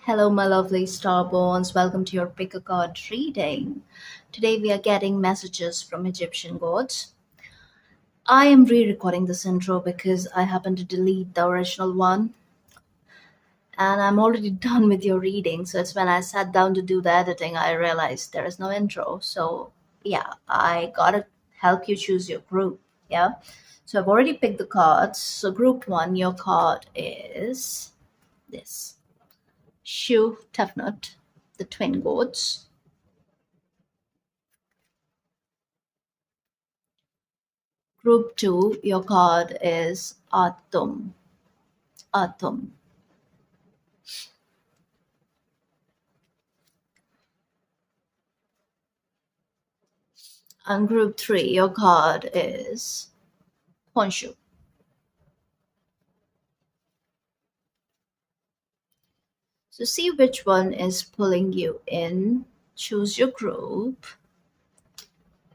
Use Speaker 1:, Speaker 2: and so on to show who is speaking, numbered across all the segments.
Speaker 1: Hello, my lovely starborns. Welcome to your pick a card reading. Today we are getting messages from Egyptian gods. I am re recording this intro because I happened to delete the original one and I'm already done with your reading. So it's when I sat down to do the editing, I realized there is no intro. So, yeah, I gotta help you choose your group. Yeah. So I've already picked the cards. So, group one, your card is this Shoe Toughnut, the twin gods. Group 2, your card is Atum. Atum. And group 3, your card is Honshu. So see which one is pulling you in. Choose your group,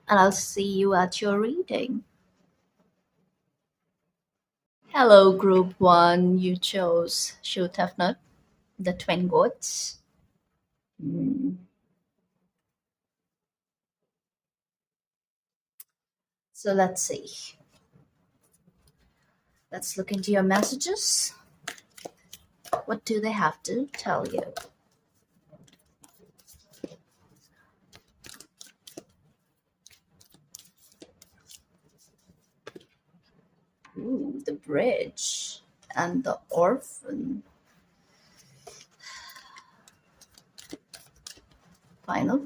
Speaker 1: and I'll see you at your reading. Hello, group 1. You chose Shoe Toughnut, the twin goats. Hmm. So let's see. Let's look into your messages. What do they have to tell you? Ooh, the bridge and the orphan. Final.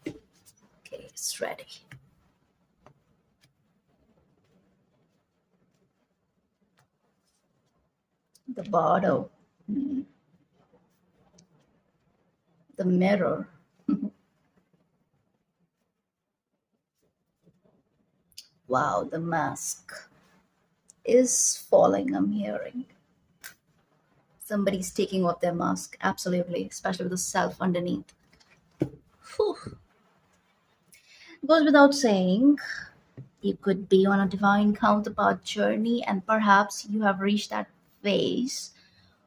Speaker 1: Okay, it's ready. The bottle. Hmm. The mirror. Wow, the mask is falling, I'm hearing. Somebody's taking off their mask, absolutely, especially with the self underneath. Whew. Goes without saying, you could be on a divine counterpart journey, and perhaps you have reached that phase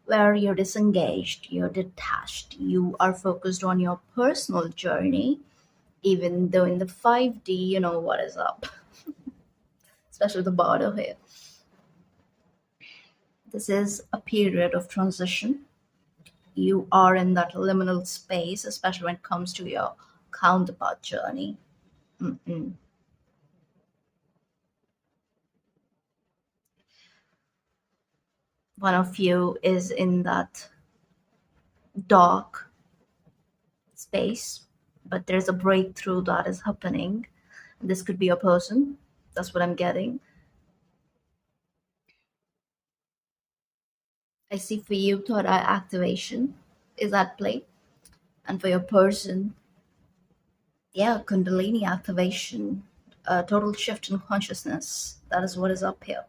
Speaker 1: where you're disengaged, you're detached, you are focused on your personal journey, even though in the 5D, you know what is up, especially the border here. This is a period of transition. You are in that liminal space, especially when it comes to your counterpart journey. Mm-mm. One of you is in that dark space, but there's a breakthrough that is happening. This could be a person. That's what I'm getting. I see for you, third eye activation is at play. And for your person, yeah, Kundalini activation, a total shift in consciousness. That is what is up here.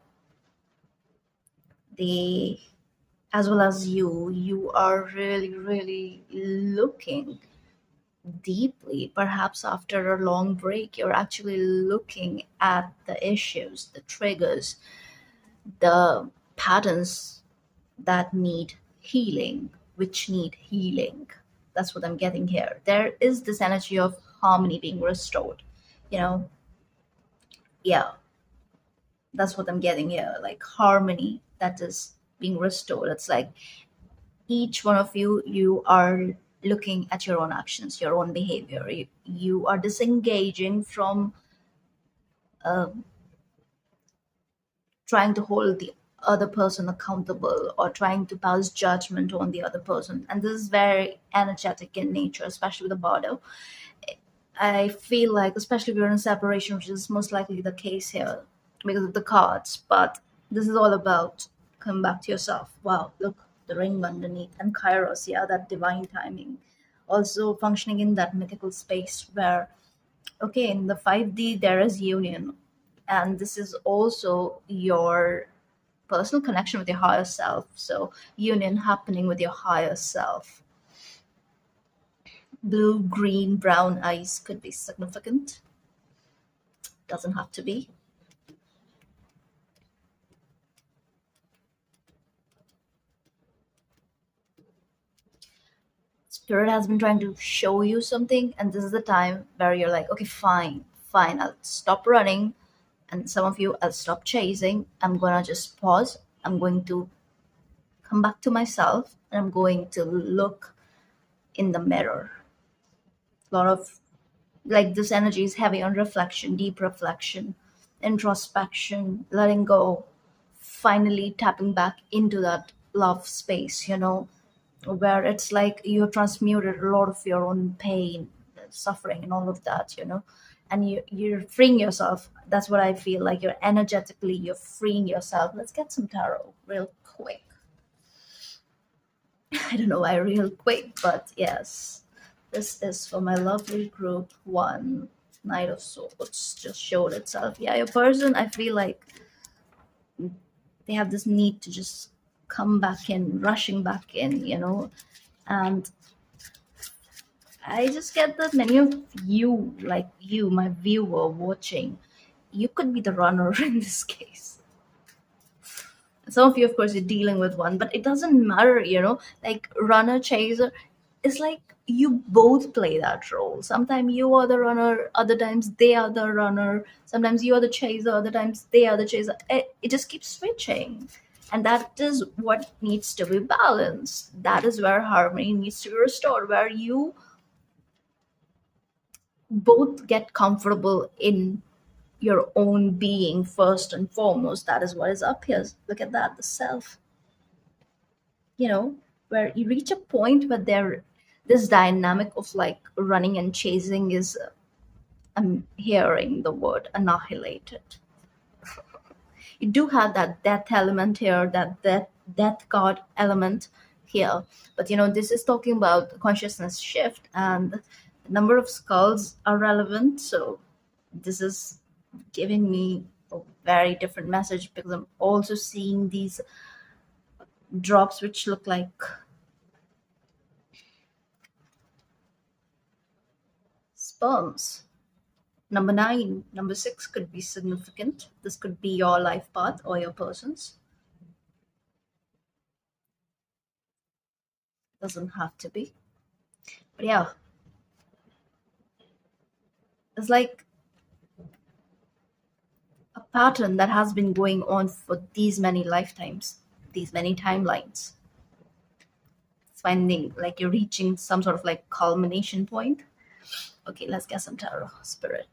Speaker 1: The as well as you are really, really looking deeply. Perhaps after a long break, you're actually looking at the issues, the triggers, the patterns that need healing, which need healing. That's what I'm getting here. There is this energy of harmony being restored. You know, yeah, that's what I'm getting here. Like harmony that is being restored. It's like each one of you, you are looking at your own actions, your own behavior. You are disengaging from uh, trying to hold the other person accountable or trying to pass judgment on the other person. And this is very energetic in nature, especially with the border. I feel like, especially if you're in separation, which is most likely the case here because of the cards, but this is all about come back to yourself. Wow, look, the ring underneath and Kairos, yeah, that divine timing. Also functioning in that mythical space where, okay, in the 5D, there is union. And this is also your personal connection with your higher self. So, union happening with your higher self. Blue, green, brown eyes could be significant, doesn't have to be. Spirit has been trying to show you something, and this is the time where you're like, okay, fine, fine, I'll stop running. And some of you, I'll stop chasing. I'm gonna just pause. I'm going to come back to myself, and I'm going to look in the mirror. A lot of, like, this energy is heavy on reflection, deep reflection, introspection, letting go, finally tapping back into that love space, where it's like you have transmuted a lot of your own pain, suffering, and all of that, and you're freeing yourself. That's what I feel like. You're freeing yourself. Let's get some tarot real quick. I don't know why real quick, but yes. This is for my lovely group one. Knight of Swords just showed itself. Yeah, your person, I feel like they have this need to just come back in, rushing back in, And I just get that many of you, like you, my viewer watching, you could be the runner in this case. Some of you, of course, you're dealing with one, but it doesn't matter, like runner, chaser. It's like you both play that role. Sometimes you are the runner, other times they are the runner. Sometimes you are the chaser, other times they are the chaser. It just keeps switching. And that is what needs to be balanced. That is where harmony needs to be restored, where you both get comfortable in your own being first and foremost. That is what is up here. Look at that, the self, where you reach a point where this dynamic of like running and chasing is, I'm hearing the word annihilated. You do have that death element here, that death card element here, but this is talking about consciousness shift, and the number of skulls are relevant. So this is giving me a very different message, because I'm also seeing these drops which look like sperms. Number 9, number 6 could be significant. This could be your life path or your person's. Doesn't have to be. But yeah, it's like a pattern that has been going on for these many lifetimes, these many timelines. It's finding like you're reaching some sort of like culmination point. Okay, let's get some tarot spirit.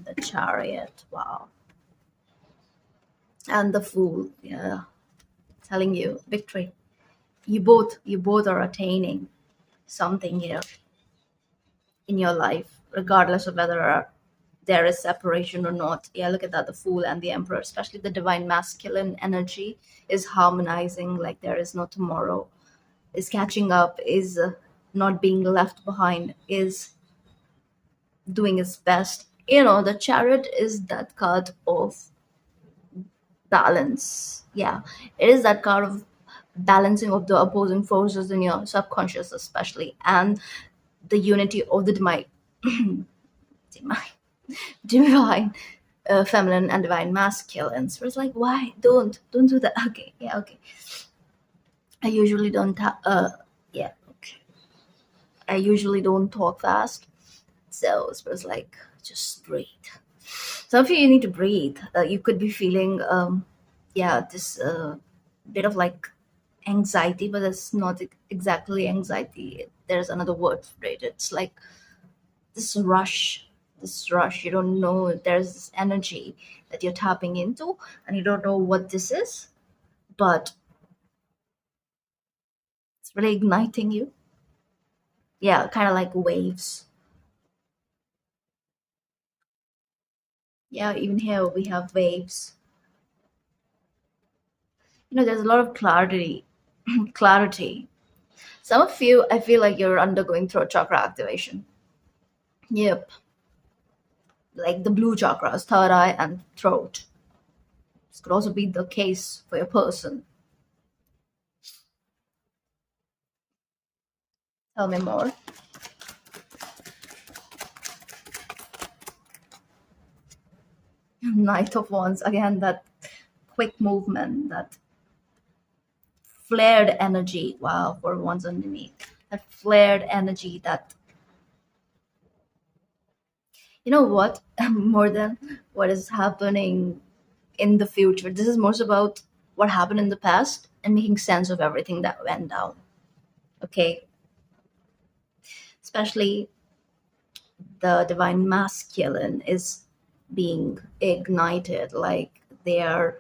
Speaker 1: The Chariot, wow. And the Fool, yeah, telling you victory. You both are attaining something here in your life, regardless of whether there is separation or not. Yeah, look at that, the Fool and the Emperor, especially the divine masculine energy is harmonizing like there is no tomorrow, is catching up, is not being left behind, is doing its best. The Chariot is that card of balance. Yeah, it is that card of balancing of the opposing forces in your subconscious, especially, and the unity of the divine, divine feminine and divine masculine. So it's like, why don't do that? Okay, yeah, okay. I usually don't. Yeah, okay. I usually don't talk fast, so it's like just breathe. Some of you need to breathe. You could be feeling, yeah, this bit of like anxiety, but it's not exactly anxiety. There's another word for it. It's like this rush, you don't know. There's this energy that you're tapping into, and you don't know what this is, but it's really igniting you. Yeah, kind of like waves. Yeah, even here we have waves. There's a lot of clarity. Clarity. Some of you, I feel like you're undergoing throat chakra activation. Yep, like the blue chakras, third eye and throat. This could also be the case for your person. Tell me more. Knight of Wands, again, that quick movement, that flared energy. Wow, for wands underneath. That flared energy, that, you know what, more than what is happening in the future. This is most about what happened in the past and making sense of everything that went down. Okay. Especially the divine masculine is being ignited, like they are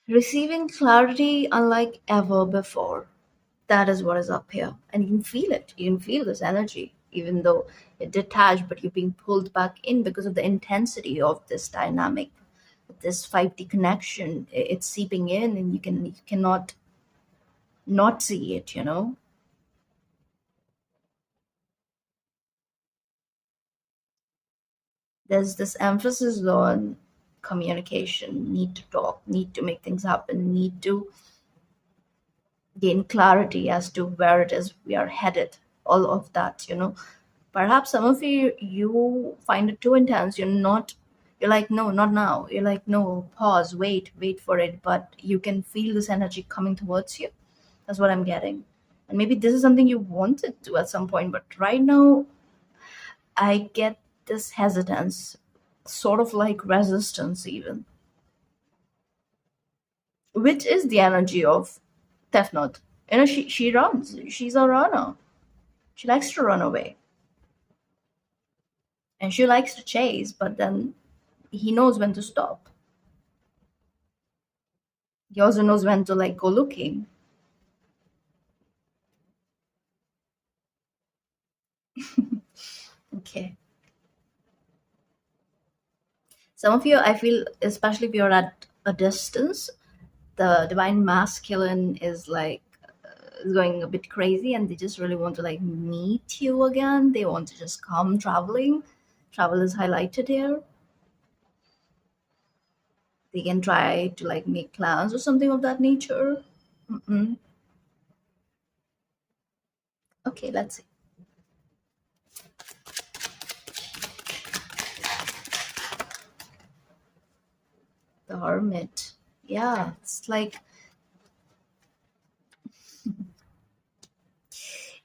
Speaker 1: receiving clarity unlike ever before. That is what is up here. And you can feel it. You can feel this energy, even though you're detached, but you're being pulled back in because of the intensity of this dynamic, this 5D connection. It's seeping in, and you cannot not see it, you know? There's this emphasis on communication, need to talk, need to make things happen, need to gain clarity as to where it is we are headed, all of that, you know. Perhaps some of you find it too intense. You're like, no, not now. You're like, no, pause, wait for it. But you can feel this energy coming towards you. That's what I'm getting. And maybe this is something you wanted to at some point, but right now I get this hesitance, sort of like resistance even, which is the energy of Death Note. You know, she runs. She's a runner. She likes to run away. And she likes to chase, but then he knows when to stop. He also knows when to like go looking. Okay. Some of you, I feel, especially if you're at a distance, the divine masculine is like is going a bit crazy, and they just really want to like meet you again. They want to just come traveling. Travel is highlighted here. They can try to like make plans or something of that nature. Mm-mm. Okay, let's see. The Hermit. Yeah, it's like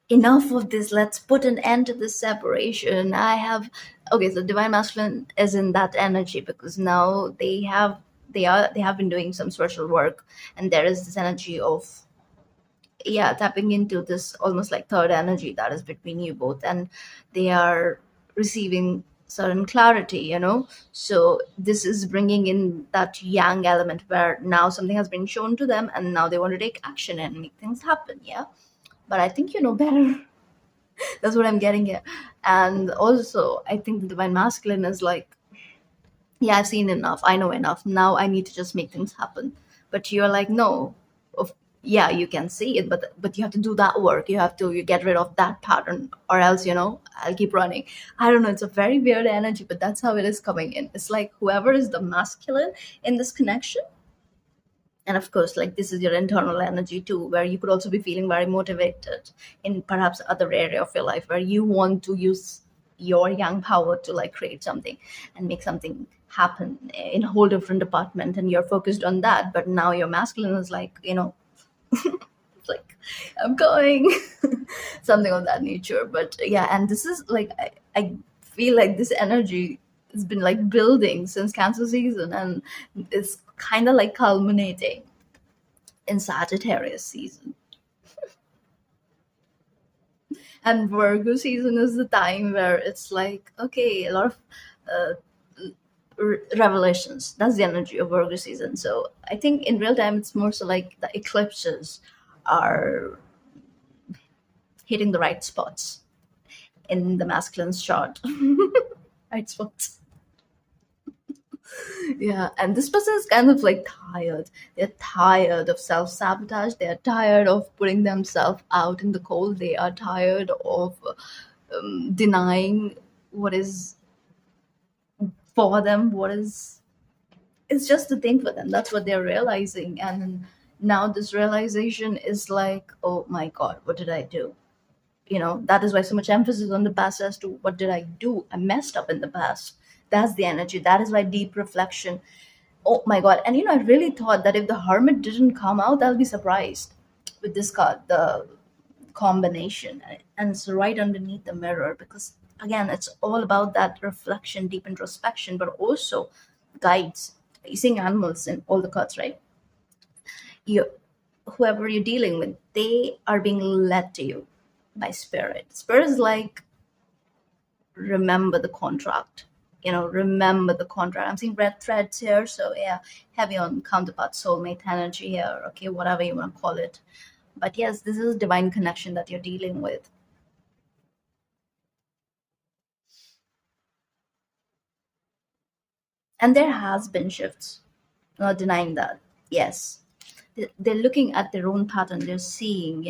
Speaker 1: enough of this. Let's put an end to this separation. I have okay, so divine masculine is in that energy because now they have been doing some social work, and there is this energy of, yeah, tapping into this almost like third energy that is between you both, and they are receiving certain clarity, you know. So this is bringing in that yang element where now something has been shown to them and now they want to take action and make things happen. Yeah, but I think you know better. That's what I'm getting here. And also, I think the divine masculine is like, yeah, I've seen enough. I know enough. Now I need to just make things happen. But you're like, no, of yeah, you can see it, but you have to do that work. You get rid of that pattern, or else, you know, I'll keep running. I don't know. It's a very weird energy, but that's how it is coming in. It's like whoever is the masculine in this connection, and of course like this is your internal energy too, where you could also be feeling very motivated in perhaps other area of your life where you want to use your young power to like create something and make something happen in a whole different department, and you're focused on that. But now your masculine is like, you know, it's like, I'm going, something of that nature. But yeah, and this is like I feel like this energy has been like building since Cancer season, and it's kind of like culminating in Sagittarius season. And Virgo season is the time where it's like, okay, a lot of uh, revelations. That's the energy of Virgo season. So I think in real time, it's more so like the eclipses are hitting the right spots in the masculine's chart. Right spots. Yeah, and this person is kind of like tired. They're tired of self sabotage. They're tired of putting themselves out in the cold. They are tired of denying what is for them, what is, it's just a thing for them. That's what they're realizing. And now this realization is like, oh my God, what did I do? You know, that is why so much emphasis on the past as to what did I do? I messed up in the past. That's the energy. That is why deep reflection. Oh my god! And I really thought that if the Hermit didn't come out, I'll be surprised with this card, the combination, and it's right underneath the mirror because again, it's all about that reflection, deep introspection, but also guides. You seeing animals in all the cards, right? You, whoever you're dealing with, they are being led to you by spirit. Spirit is like, remember the contract. Remember the contract. I'm seeing red threads here, so yeah, heavy on counterpart, soulmate energy here. Okay, whatever you want to call it. But yes, this is divine connection that you're dealing with, and there has been shifts. Not denying that. Yes, they're looking at their own pattern. They're seeing,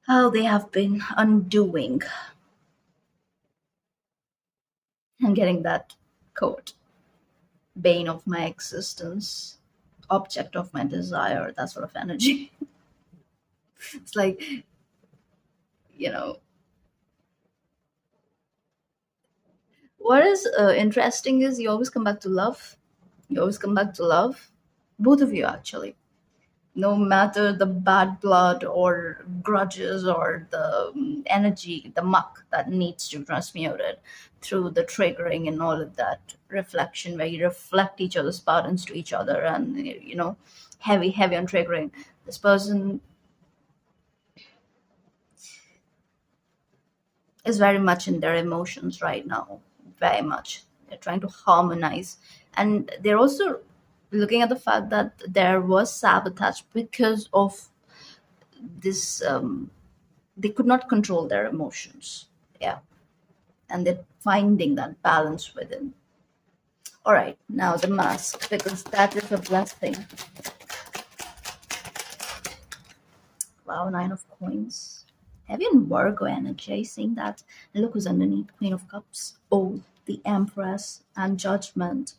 Speaker 1: how they have been undoing and getting that quote, bane of my existence, object of my desire, that sort of energy. It's like, you know, what is interesting is you always come back to love. You always come back to love. Both of you, actually. No matter the bad blood or grudges or the energy, the muck that needs to be transmuted through the triggering and all of that reflection, where you reflect each other's patterns to each other, and heavy, heavy on triggering. This person is very much in their emotions right now, very much. They're trying to harmonize, and they're also looking at the fact that there was sabotage because of this. They could not control their emotions. Yeah, and they're finding that balance within. All right, now the mask, because that is a blessing. Wow, nine of coins. Heavy in Virgo energy. Are you seeing that? And look who's underneath, Queen of Cups. Oh, the Empress and Judgment.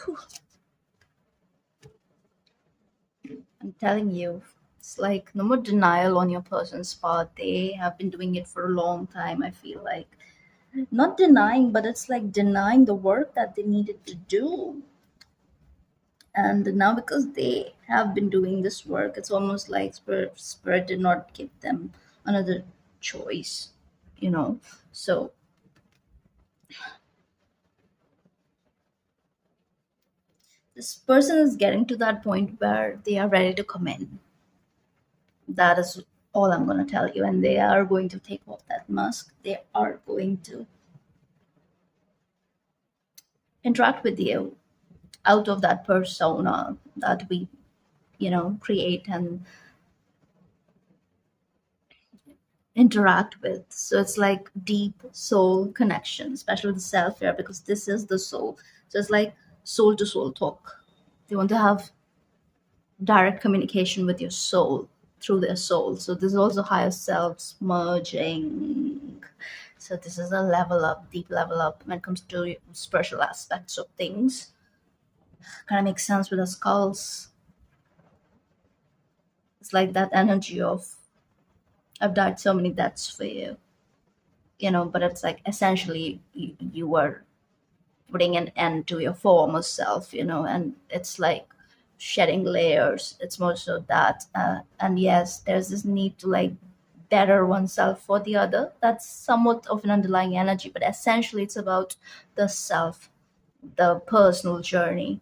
Speaker 1: Whew, I'm telling you, it's like no more denial on your person's part. They have been doing it for a long time, I feel like. Not denying, but it's like denying the work that they needed to do. And now because they have been doing this work, it's almost like spirit did not give them another choice, you know. So this person is getting to that point where they are ready to come in. That is all I'm going to tell you, and they are going to take off that mask. They are going to interact with you out of that persona that we create and interact with. So it's like deep soul connection, especially with the self here, because this is the soul. So it's like soul to soul talk. They want to have direct communication with your soul through their soul. So this is also higher selves merging. So this is a level up, deep level up when it comes to spiritual aspects of things. Kind of makes sense with the skulls. It's like that energy of I've died so many deaths for you, but it's like essentially you were putting an end to your former self, and it's like shedding layers. It's more so that, and yes, there's this need to like better oneself for the other. That's somewhat of an underlying energy, but essentially it's about the self, the personal journey.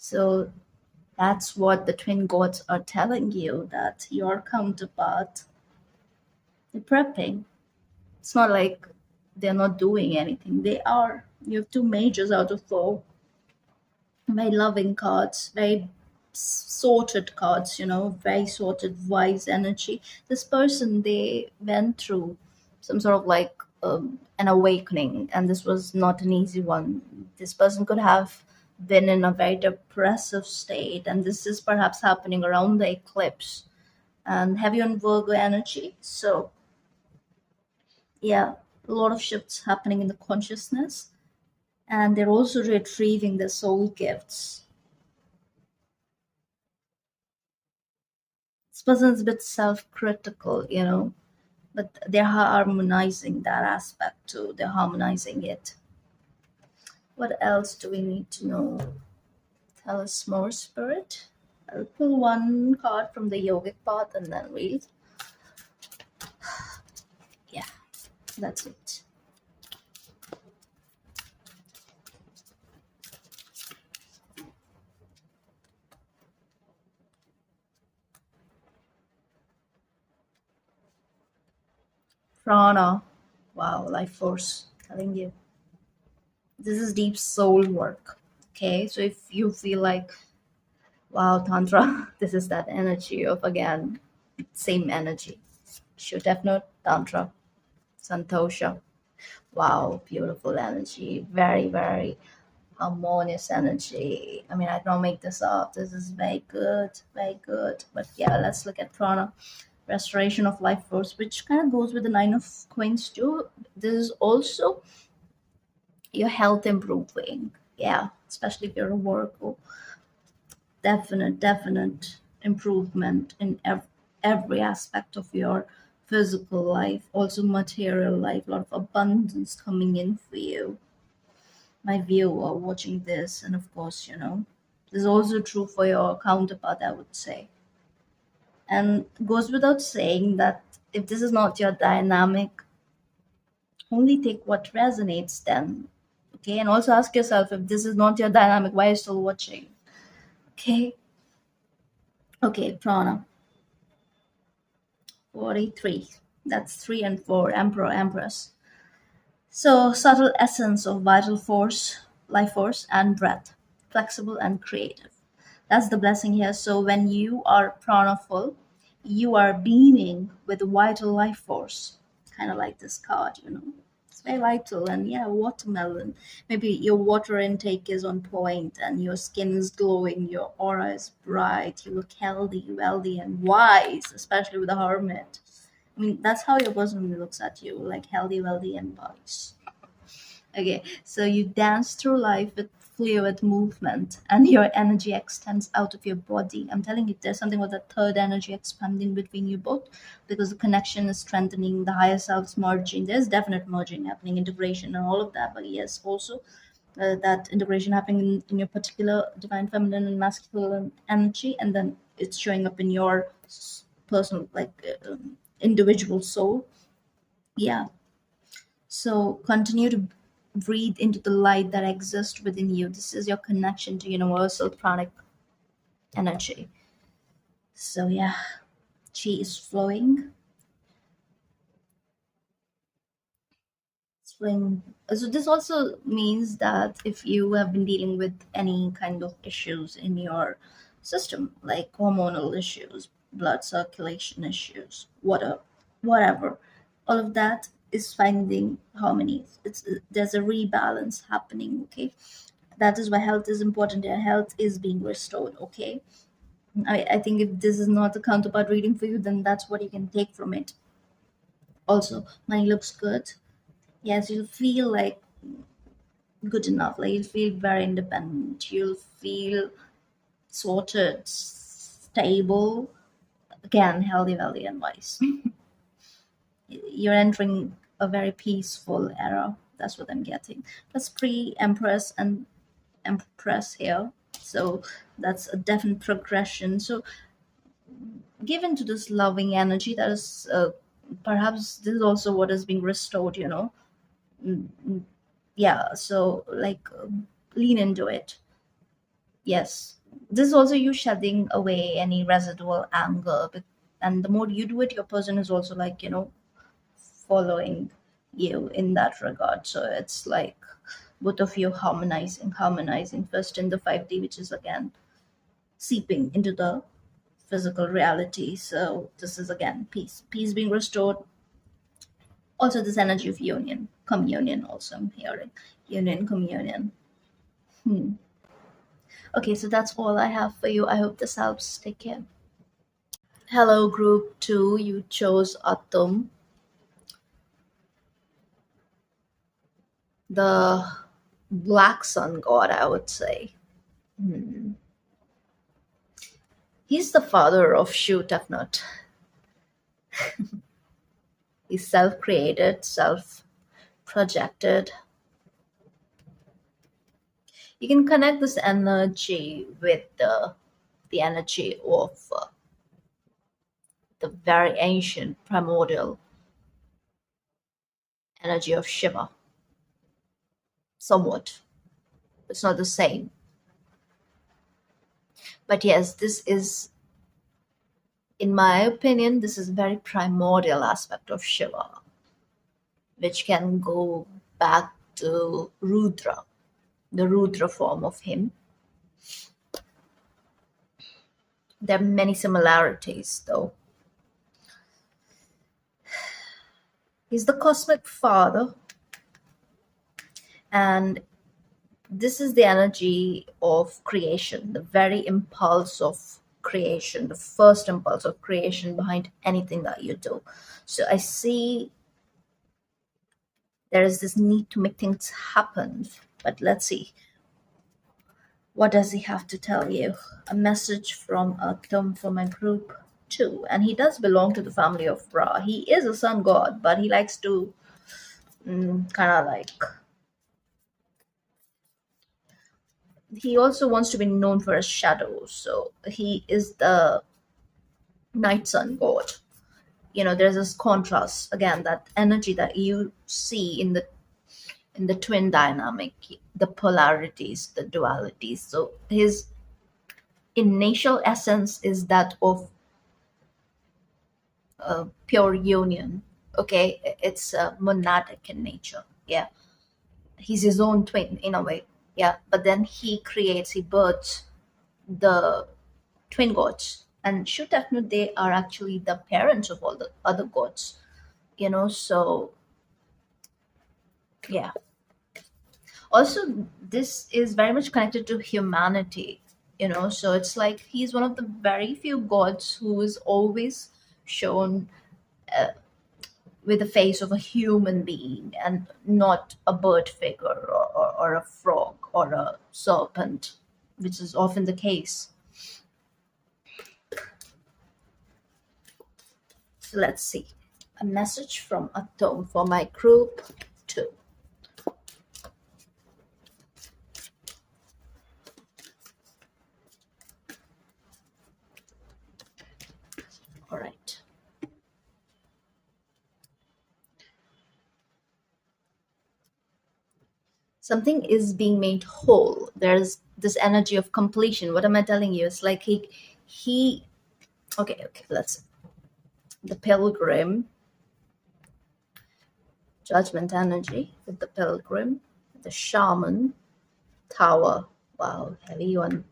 Speaker 1: So that's what the twin gods are telling you, that your counterpart, they're prepping. It's not like they're not doing anything. They are. You have two majors out of four. Very loving cards, very sorted cards, very sorted, wise energy. This person, they went through some sort of like an awakening, and this was not an easy one. This person could have been in a very depressive state, and this is perhaps happening around the eclipse and heavy on Virgo energy. So, yeah, a lot of shifts happening in the consciousness, and they're also retrieving their soul gifts. This person's a bit self-critical, but they're harmonizing that aspect too. They're harmonizing it. What else do we need to know? Tell us more, Spirit. I'll pull one card from the yogic path and then we'll, yeah, that's it. Prana. Wow, life force. Telling you. This is deep soul work. Okay, so if you feel like, wow, Tantra, this is that energy of, again, same energy. Sure, Death Note, Tantra, Santosha. Wow, beautiful energy. Very, very harmonious energy. I mean, I don't make this up. This is very good, very good. But yeah, let's look at Prana, restoration of life force, which kind of goes with the Nine of Coins too. This is also your health improving. Yeah, especially if you're a worker. Definite improvement in every aspect of your physical life, also material life, a lot of abundance coming in for you, my viewer watching this. And of course, this is also true for your counterpart, I would say. And goes without saying that if this is not your dynamic, only take what resonates then. Okay, and also ask yourself, if this is not your dynamic, why are you still watching? Okay. Okay, Prana. 43. That's 3 and 4, Emperor, Empress. So, subtle essence of vital force, life force, and breath, flexible and creative. That's the blessing here. So, when you are pranaful, you are beaming with vital life force, kind of like this card. It's very vital. And yeah, watermelon. Maybe your water intake is on point and your skin is glowing, your aura is bright, you look healthy, wealthy, and wise, especially with a hermit. I mean, that's how your person looks at you, like healthy, wealthy, and wise. Okay, so you dance through life with fluid movement and your energy extends out of your body. I'm telling you, there's something with the third energy expanding between you both because the connection is strengthening, the higher selves merging. There's definite merging happening, integration, and all of that. But yes, also that integration happening in your particular divine feminine and masculine energy, and then it's showing up in your personal, like, individual soul. Yeah, so continue to breathe into the light that exists within you. This is your connection to universal pranic energy. So yeah, chi is flowing. It's flowing. So this also means that if you have been dealing with any kind of issues in your system, like hormonal issues, blood circulation issues, whatever, all of that is finding harmony. There's a rebalance happening. Okay, that is why health is important. Your health is being restored. Okay, I think if this is not a counterpart reading for you, then that's what you can take from it. Also, money looks good. Yes, you'll feel like good enough. Like you'll feel very independent. You'll feel sorted, stable. Again, healthy, wealthy, and wise. You're entering a very peaceful era. That's what I'm getting. That's pre-empress and empress here. So that's a definite progression. So given to this loving energy, that is, perhaps this is also what is being restored. Yeah, so like, lean into it. Yes, this is also you shedding away any residual anger, and the more you do it, your person is also like, following you in that regard. So it's like both of you harmonizing first in the 5D, which is again seeping into the physical reality. So this is again peace being restored. Also this energy of union, communion, also I'm hearing union, communion. Hmm. Okay, so that's all I have for you. I hope this helps. Take care. Hello, group 2. You chose Atom, the black sun god, I would say. Hmm. He's the father of Shoot Nut. He's self-created, self-projected. You can connect this energy with the energy of the very ancient primordial energy of Shiva. Somewhat, it's not the same, but yes, this is, in my opinion, this is a very primordial aspect of Shiva, which can go back to Rudra, the Rudra form of him. There are many similarities, though. He's the cosmic father, and this is the energy of creation, the very impulse of creation, the first impulse of creation behind anything that you do. So I see there is this need to make things happen. But let's see, what does he have to tell you? A message from Atom for my group too. And he does belong to the family of Ra. He is a sun god, but he likes to kind of like, he also wants to be known for his shadows. So he is the night sun god. There's this contrast again, that energy that you see in the twin dynamic, the polarities, the dualities. So his initial essence is that of pure union. Okay, it's monadic in nature. Yeah, he's his own twin in a way. Yeah, but then he births the twin gods, and shoot, definitely they are actually the parents of all the other gods. So yeah. Also, this is very much connected to humanity. So it's like he's one of the very few gods who is always shown with the face of a human being and not a bird figure, or a frog or a serpent, which is often the case. So let's see. A message from Atom for my group too. All right. Something is being made whole. There's this energy of completion. What am I telling you? It's like he okay, let's, the pilgrim, judgment energy with the pilgrim, the shaman, tower. Wow, heavy one.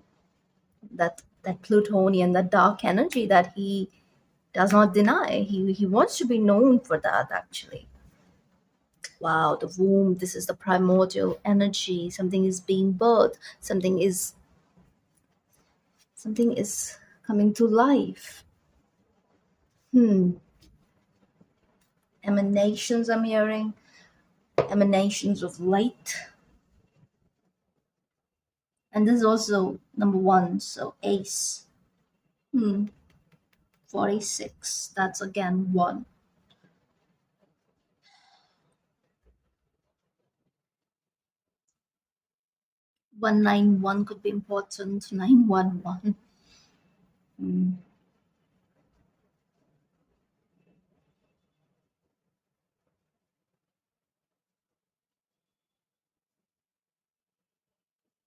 Speaker 1: That Plutonian, that dark energy that he does not deny. He wants to be known for that, actually. Wow, the womb, this is the primordial energy. Something is being birthed. Something is coming to life. Emanations, I'm hearing. Emanations of light. And this is also number one, so ace. 46. That's again one. 191 could be important. 911.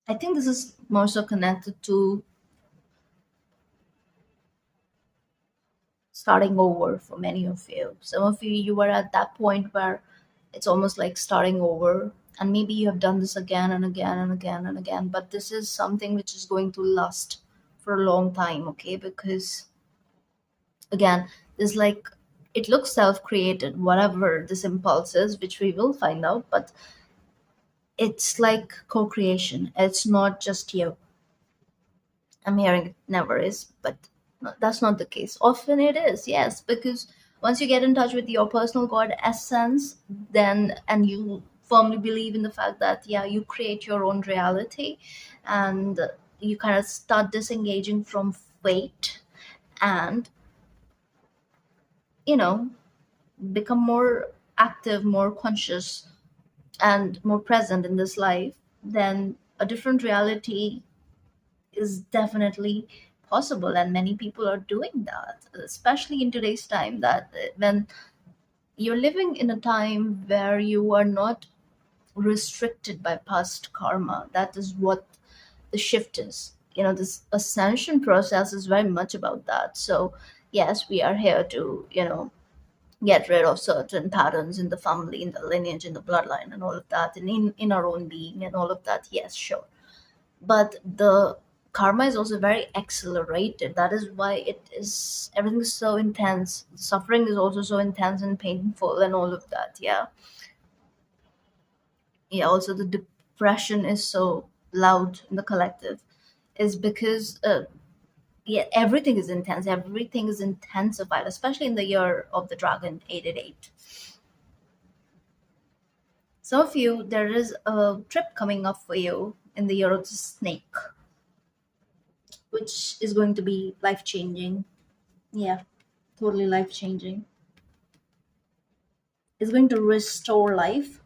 Speaker 1: I think this is more so connected to starting over for many of you. Some of you were at that point where it's almost like starting over, and maybe you have done this again and again and again and again, but this is something which is going to last for a long time, okay? Because again, it's like, it looks self-created, whatever this impulse is, which we will find out, but it's like co-creation. It's not just you. I'm hearing it never is, but no, that's not the case. Often it is, yes, because once you get in touch with your personal God essence, then, and you firmly believe in the fact that, yeah, you create your own reality, and you kind of start disengaging from fate, and, you know, become more active, more conscious, and more present in this life, then a different reality is definitely possible, and many people are doing that, especially in today's time, that when you're living in a time where you are not restricted by past karma. That is what the shift is. This ascension process is very much about that. So yes, we are here to get rid of certain patterns in the family, in the lineage, in the bloodline, and all of that, and in our own being, and all of that. Yes, sure. But the karma is also very accelerated. That is why everything is so intense. Suffering is also so intense and painful, and all of that. Yeah. Yeah, also the depression is so loud in the collective is because yeah, everything is intense, everything is intensified, especially in the year of the dragon 888. Some of you, there is a trip coming up for you in the year of the snake, which is going to be life changing. Yeah, totally life changing. It's going to restore life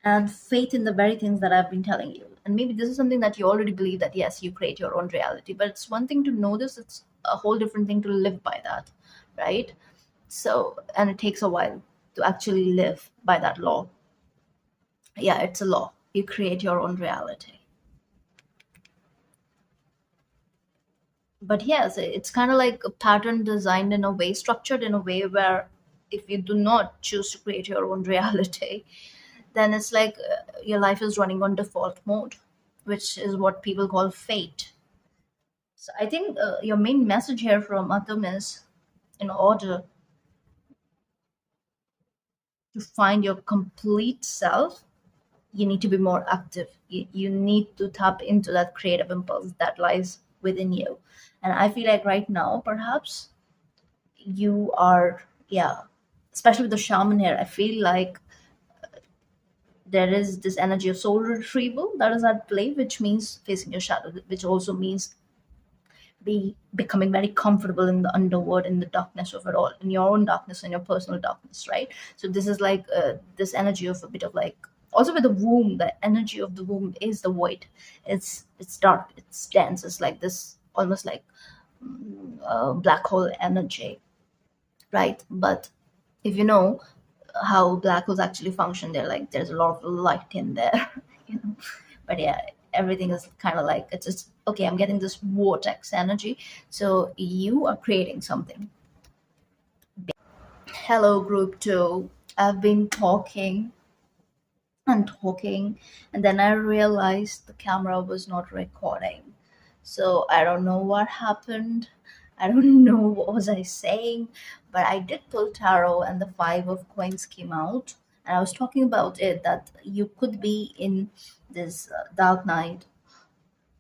Speaker 1: and faith in the very things that I've been telling you. And maybe this is something that you already believe, that yes, you create your own reality. But it's one thing to know this, it's a whole different thing to live by that, right? So, and it takes a while to actually live by that law. Yeah, it's a law. You create your own reality. But yes, it's kind of like a pattern designed in a way, structured in a way where if you do not choose to create your own reality, then it's like your life is running on default mode, which is what people call fate. So I think your main message here from Atom is, in order to find your complete self, you need to be more active. You need to tap into that creative impulse that lies within you. And I feel like right now, perhaps you are, yeah, especially with the shaman here, I feel like there is this energy of soul retrieval that is at play, which means facing your shadow, which also means be becoming very comfortable in the underworld, in the darkness of it all, in your own darkness and your personal darkness, right? So this is like this energy of a bit of like, also with the womb, the energy of the womb is the void. It's dark, it's dense, it's like this almost like black hole energy, right? But if you know how black holes actually function, they're like there's a lot of light in there, you know. But yeah, everything is kind of like it's just okay. I'm getting this vortex energy, so you are creating something. Hello, group two. I've been talking and talking, and then I realized the camera was not recording. So I don't know what happened. I don't know what was I saying, but I did pull tarot, and the five of coins came out. And I was talking about it, that you could be in this dark night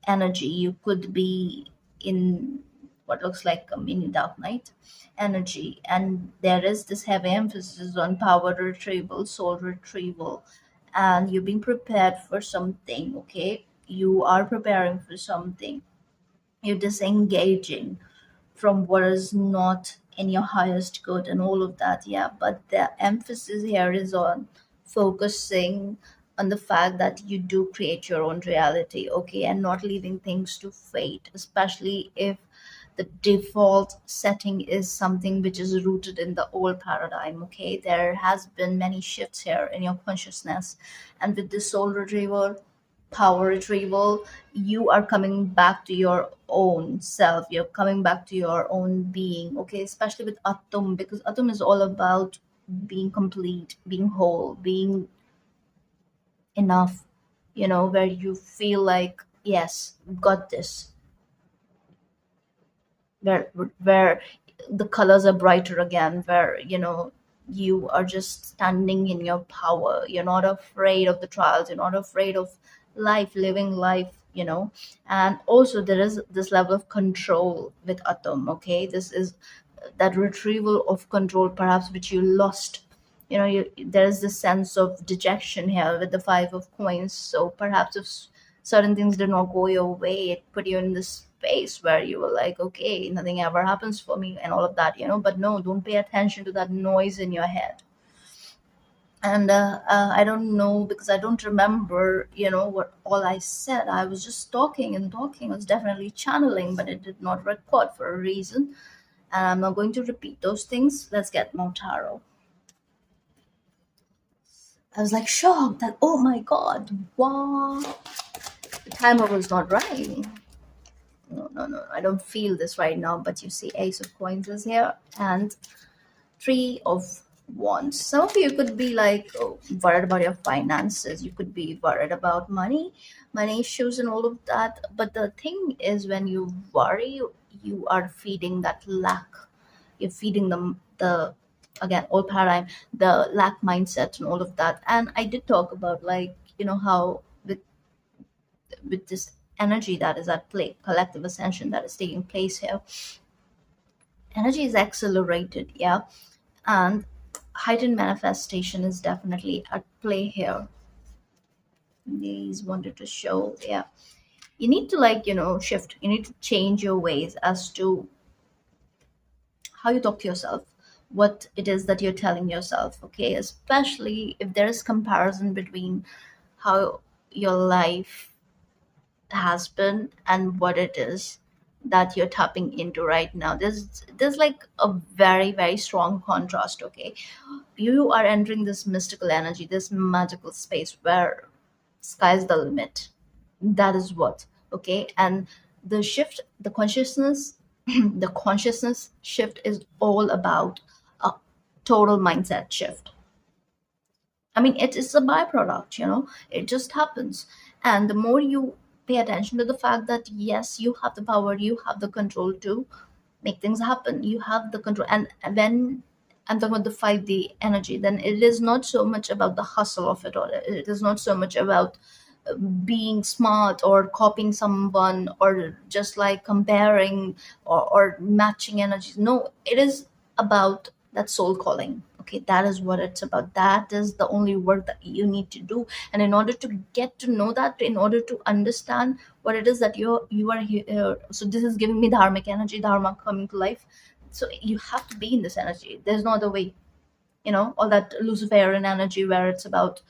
Speaker 1: energy. You could be in what looks like a mini dark night energy, and there is this heavy emphasis on power retrieval, soul retrieval, and you're being prepared for something. Okay, you are preparing for something. You're disengaging from what is not in your highest good and all of that. Yeah, but the emphasis here is on focusing on the fact that you do create your own reality, okay, and not leaving things to fate, especially if the default setting is something which is rooted in the old paradigm. Okay, there has been many shifts here in your consciousness, and with this soul retrieval, power retrieval, you are coming back to your own self, you're coming back to your own being, okay, especially with atom, because atom is all about being complete, being whole, being enough, where you feel like yes, got this, where the colors are brighter again, where you are just standing in your power, you're not afraid of the trials, you're not afraid of life, living life, and also there is this level of control with atom, okay, this is that retrieval of control perhaps which you lost. There is this sense of dejection here with the five of coins, so perhaps if certain things did not go your way, it put you in this space where you were like, okay, nothing ever happens for me and all of that, but no, don't pay attention to that noise in your head. And I don't know, because I don't remember what all I said. I was just talking and talking. I was definitely channeling, but it did not record for a reason, and I'm not going to repeat those things. Let's get more tarot. I was like shocked that, oh my god, wow, the timer was not right. No, no, no, I don't feel this right now. But you see Ace of Coins is here, and Three of Wands. Some of you could be like, oh, worried about your finances. You could be worried about money issues and all of that. But the thing is, when you worry, you are feeding that lack. You're feeding the again old paradigm, the lack mindset and all of that. And I did talk about, like, how with this energy that is at play, collective ascension that is taking place here, energy is accelerated, yeah, and heightened manifestation is definitely at play here. These wanted to show, yeah, you need to, like, shift. You need to change your ways as to how you talk to yourself, what it is that you're telling yourself, okay? Especially if there is comparison between how your life has been and what it is that you're tapping into right now. There's like a very, very strong contrast, okay? You are entering this mystical energy, this magical space where sky's the limit. That is what, okay? And the shift, the consciousness, the consciousness shift is all about a total mindset shift. I mean, it is a byproduct, it just happens. And the more you pay attention to the fact that, yes, you have the power, you have the control to make things happen, you have the control. And when I'm talking about the 5D energy, then it is not so much about the hustle of it, or it is not so much about being smart or copying someone, or just like comparing, or matching energies. No, it is about that soul calling. Okay, that is what it's about. That is the only work that you need to do. And in order to get to know that, in order to understand what it is that you are here, so this is giving me dharmic energy, dharma coming to life. So you have to be in this energy. There's no other way. All that Luciferian energy where it's about,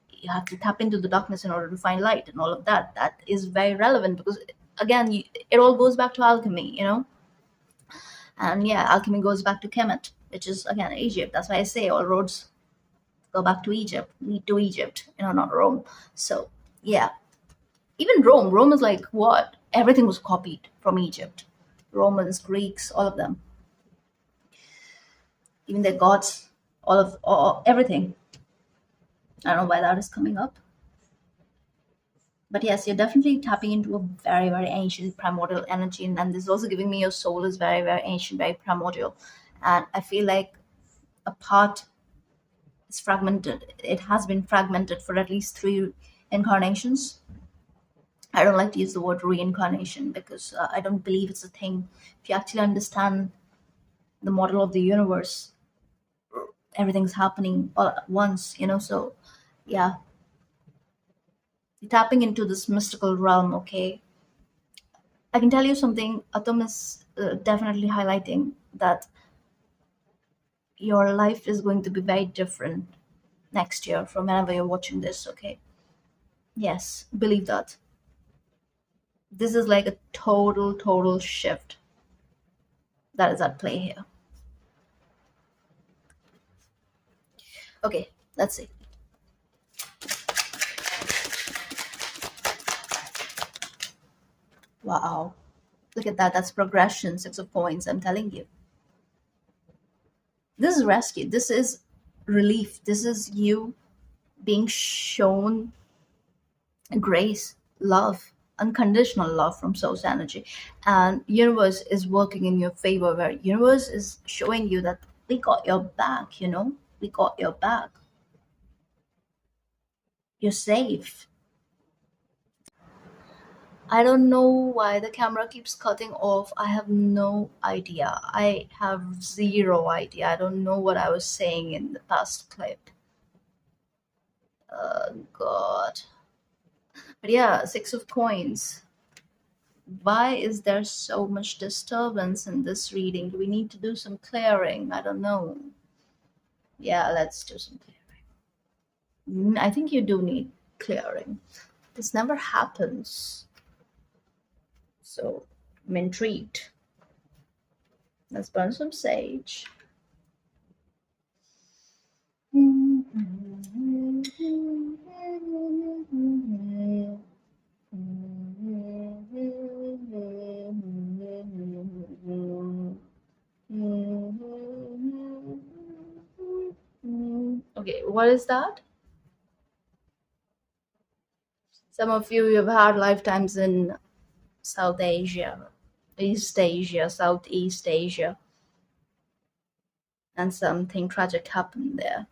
Speaker 1: you have to tap into the darkness in order to find light and all of that. That is very relevant, because again, it all goes back to alchemy. And yeah, alchemy goes back to Kemet, which is again Egypt. That's why I say all roads go back to Egypt, lead to Egypt, not Rome. So yeah, even Rome is like, what, everything was copied from Egypt. Romans, Greeks, all of them, even their gods, all everything. I don't know why that is coming up. But yes, you're definitely tapping into a very, very ancient primordial energy. And this is also giving me your soul is very, very ancient, very primordial. And I feel like a part is fragmented. It has been fragmented for at least 3 incarnations. I don't like to use the word reincarnation, because I don't believe it's a thing. If you actually understand the model of the universe, everything's happening all at once. So yeah, you're tapping into this mystical realm, okay? I can tell you something. Atom is definitely highlighting that your life is going to be very different next year from whenever you're watching this, okay? Yes, believe that. This is like a total, total shift that is at play here. Okay, let's see. Wow. Look at that. That's progression. 6 of Coins, I'm telling you. This is rescue. This is relief. This is you being shown grace, love, unconditional love from source energy. And universe is working in your favor, where universe is showing you that we got your back. We got your back. You're safe. I don't know why the camera keeps cutting off. I have no idea. I have zero idea. I don't know what I was saying in the past clip. God. But yeah, Six of Coins. Why is there so much disturbance in this reading? Do we need to do some clearing? I don't know. Yeah, let's do some clearing. I think you do need clearing. This never happens. So I'm intrigued. Let's burn some sage. Okay, what is that? Some of you have had lifetimes in South Asia, East Asia, Southeast Asia, and something tragic happened there.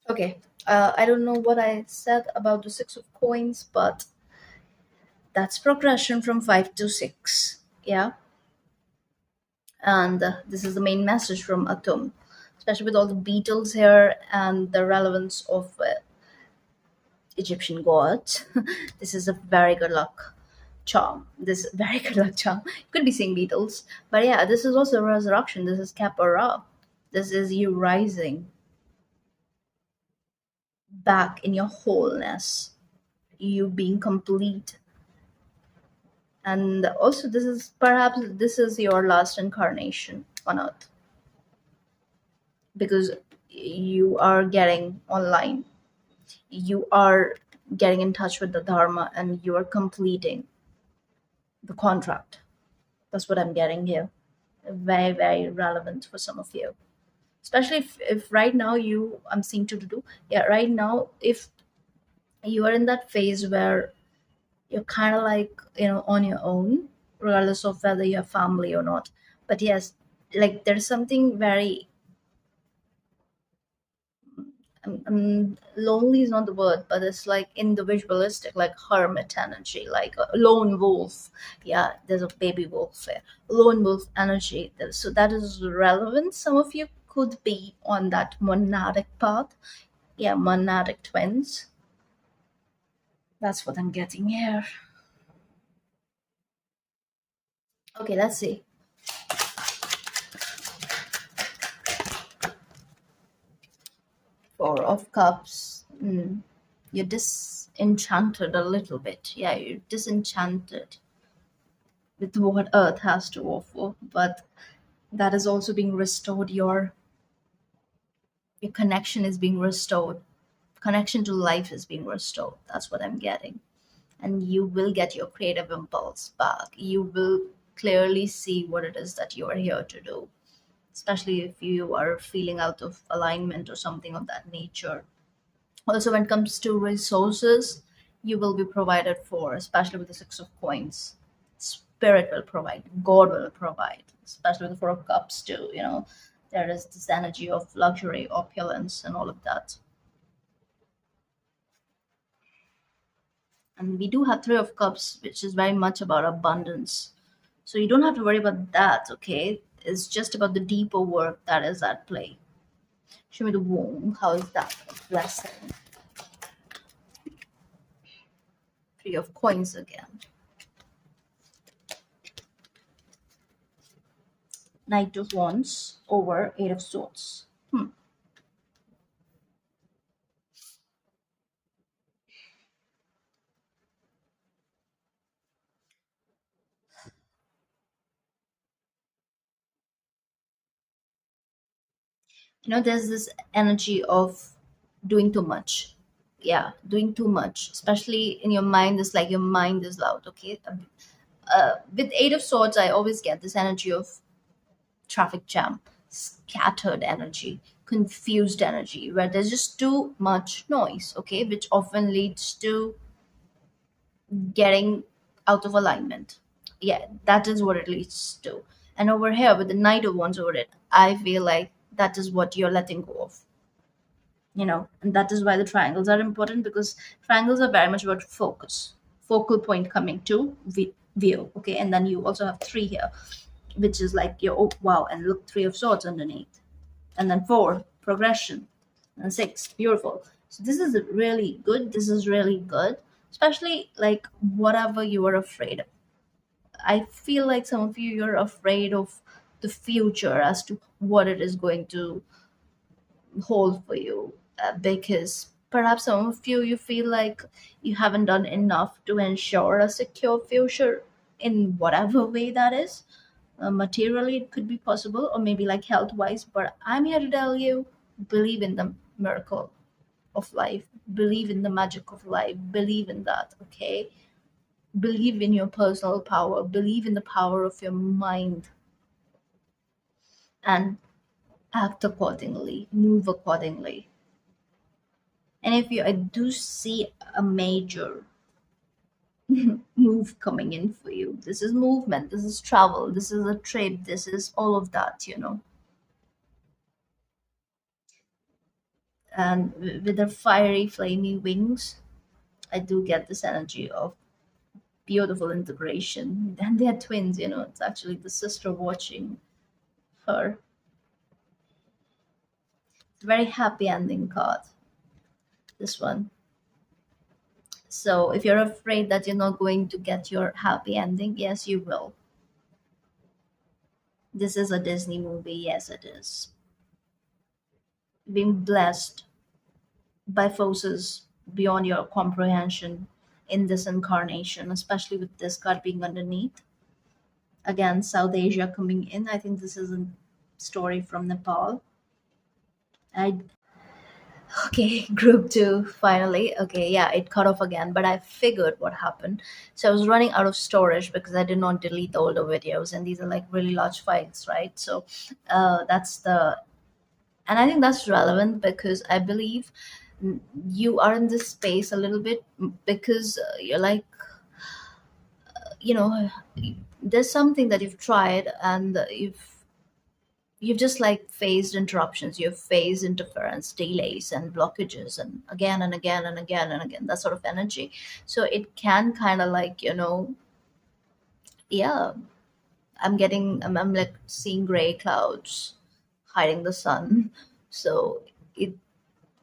Speaker 1: Okay, I don't know what I said about the Six of Coins, but that's progression from five to six. Yeah, and this is the main message from Atum, especially with all the beetles here and the relevance of Egyptian gods. This is a very good luck charm. This very good luck charm. You could be seeing beetles, but yeah, this is also resurrection. This is Kapara. This is you rising back in your wholeness, you being complete. And also, this is perhaps this is your last incarnation on Earth because you are getting online, you are getting in touch with the Dharma, and you are completing the contract. That's what I'm getting here. Very, very relevant for some of you, especially if right now you I'm seeing to do. Yeah, right now, if you are in that phase where you're kind of like on your own, regardless of whether you have family or not. But yes, like there's something very lonely is not the word, but it's like individualistic, like hermit energy, like a lone wolf. Yeah, there's a baby wolf there, lone wolf energy. So that is relevant. Some of you could be on that monadic path. Yeah, monadic twins. That's what I'm getting here. Okay, let's see. Four of Cups. You're disenchanted a little bit. Yeah, you're disenchanted with what Earth has to offer, but that is also being restored. Your connection is being restored. Connection to life is being restored. That's what I'm getting. And you will get your creative impulse back. You will clearly see what it is that you are here to do, especially if you are feeling out of alignment or something of that nature. Also, when it comes to resources, you will be provided for, especially with the Six of Coins. Spirit will provide, God will provide, especially with the Four of Cups, too. There is this energy of luxury, opulence, and all of that. And we do have Three of Cups, which is very much about abundance. So you don't have to worry about that, okay? It's just about the deeper work that is at play. Show me the womb. How is that a blessing? Three of Coins again. Knight of Wands over Eight of Swords. There's this energy of doing too much. Yeah, doing too much, especially in your mind. It's like your mind is loud, okay? With Eight of Swords, I always get this energy of traffic jam, scattered energy, confused energy, where there's just too much noise, okay? Which often leads to getting out of alignment. Yeah, that is what it leads to. And over here with the Knight of Wands over it, I feel like that is what you're letting go of. And that is why the triangles are important, because triangles are very much about focus. focal point coming to view. Okay, and then you also have three here, which is like your, oh wow, and look, three of swords underneath, and then four, progression, and six, beautiful. So this is really good. This is really good, especially like whatever you are afraid of. I feel like some of you, you're afraid of the future as to what it is going to hold for you, because perhaps some of you, you feel like you haven't done enough to ensure a secure future in whatever way that is. Materially it could be possible, or maybe like health wise, but I'm here to tell you, believe in the miracle of life, believe in the magic of life, believe in that. Okay, believe in your personal power, believe in the power of your mind, and act accordingly, move accordingly. And if you, I do see a major move coming in for you. This is movement, this is travel, this is a trip, this is all of that, you know. And with their fiery, flamey wings, I do get this energy of beautiful integration. And they're twins, you know, it's actually the sister watching her. It's a very happy ending card, this one. So if you're afraid that you're not going to get your happy ending, yes, you will. This is a Disney movie, yes, it is. Being blessed by forces beyond your comprehension in this incarnation, especially with this card being underneath. Again, South Asia coming in. I think this is a story from Nepal. I Okay, group two finally. Okay, yeah, it cut off again, but I figured what happened. So I was running out of storage because I did not delete the older videos, and these are like really large files, right? So that's the, and I think that's relevant because I believe you are in this space a little bit because you're like, you know, there's something that you've tried and you've just like faced interruptions, you've faced interference, delays, and blockages, and again and again and again and again, that sort of energy. So it can kind of like, you know, yeah, I'm like seeing gray clouds hiding the sun. So it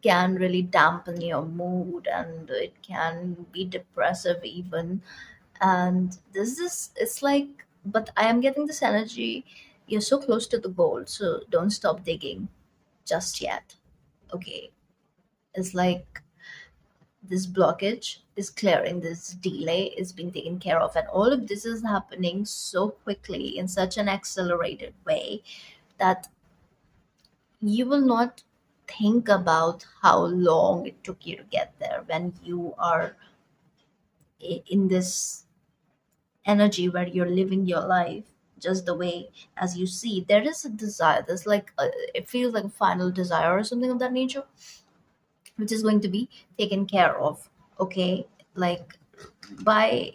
Speaker 1: can really dampen your mood, and it can be depressive even. And this is, it's like, but I am getting this energy, you're so close to the goal, so don't stop digging just yet. Okay, it's like this blockage is clearing, this delay is being taken care of, and all of this is happening so quickly in such an accelerated way that you will not think about how long it took you to get there when you are in this energy where you're living your life just the way as you see. There is a desire, there's like it feels like a final desire or something of that nature, which is going to be taken care of. Okay, like by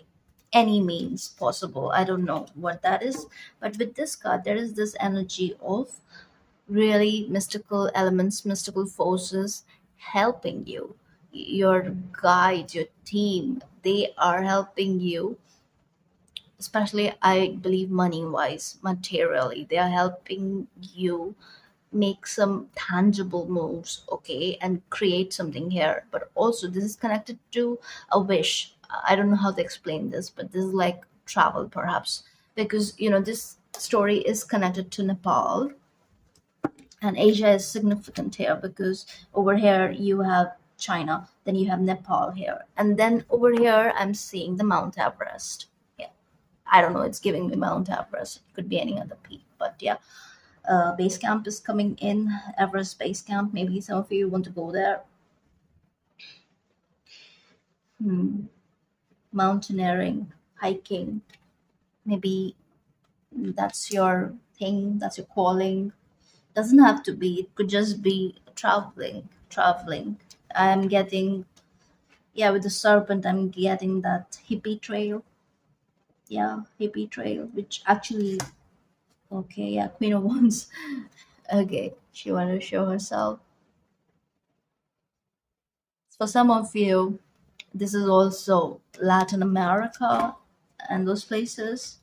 Speaker 1: any means possible. I don't know what that is, but with this card there is this energy of really mystical elements, mystical forces helping you, your guide, your team, they are helping you, especially I believe money wise, materially. They are helping you make some tangible moves, okay, and create something here. But also, this is connected to a wish. I don't know how to explain this, but this is like travel, perhaps, because you know, this story is connected to Nepal, and Asia is significant here because over here you have China, then you have Nepal here, and then over here I'm seeing the Mount Everest. Yeah, I don't know, it's giving me Mount Everest. It could be any other peak, but yeah. Base camp is coming in, Everest base camp. Maybe some of you want to go there. Hmm. Mountaineering, hiking. Maybe that's your thing, that's your calling. Doesn't have to be, it could just be traveling. Traveling. I'm getting, yeah, with the serpent, I'm getting that hippie trail. Yeah, hippie trail, which actually, okay, yeah, Queen of Wands. Okay, she wanted to show herself. For some of you, This is also Latin America and those places.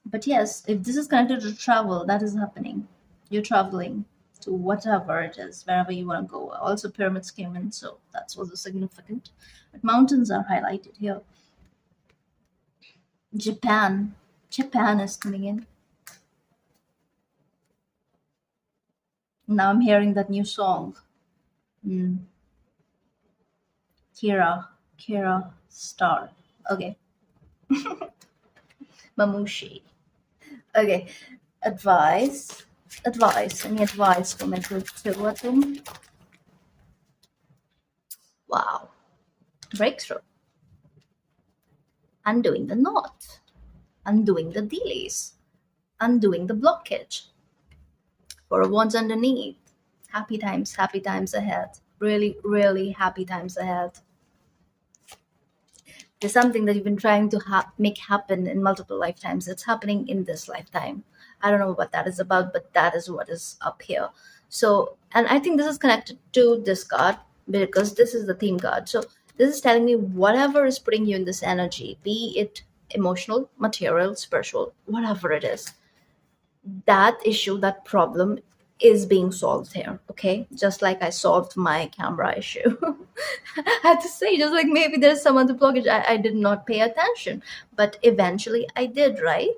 Speaker 1: But yes, if this is connected to travel, that is happening. You're traveling to whatever it is, wherever you want to go. Also, pyramids came in, so that's also significant. But mountains are highlighted here. Japan. Japan is coming in. Now I'm hearing that new song. Mm, Kira. Kira Star. Okay. Mamushi. Okay. Advice. Advice. Any advice for my group two? Wow. Breakthrough. Undoing the knot. Undoing the delays. Undoing the blockage. For what's underneath. Happy times ahead. Really, really happy times ahead. There's something that you've been trying to make happen in multiple lifetimes. It's happening in this lifetime. I don't know what that is about, but that is what is up here. So, and I think this is connected to this card because this is the theme card. So, this is telling me whatever is putting you in this energy, be it emotional, material, spiritual, whatever it is, that issue, that problem is being solved here. Okay, just like I solved my camera issue. I had to say, just like maybe there's some other blockage, I did not pay attention, but eventually I did, right?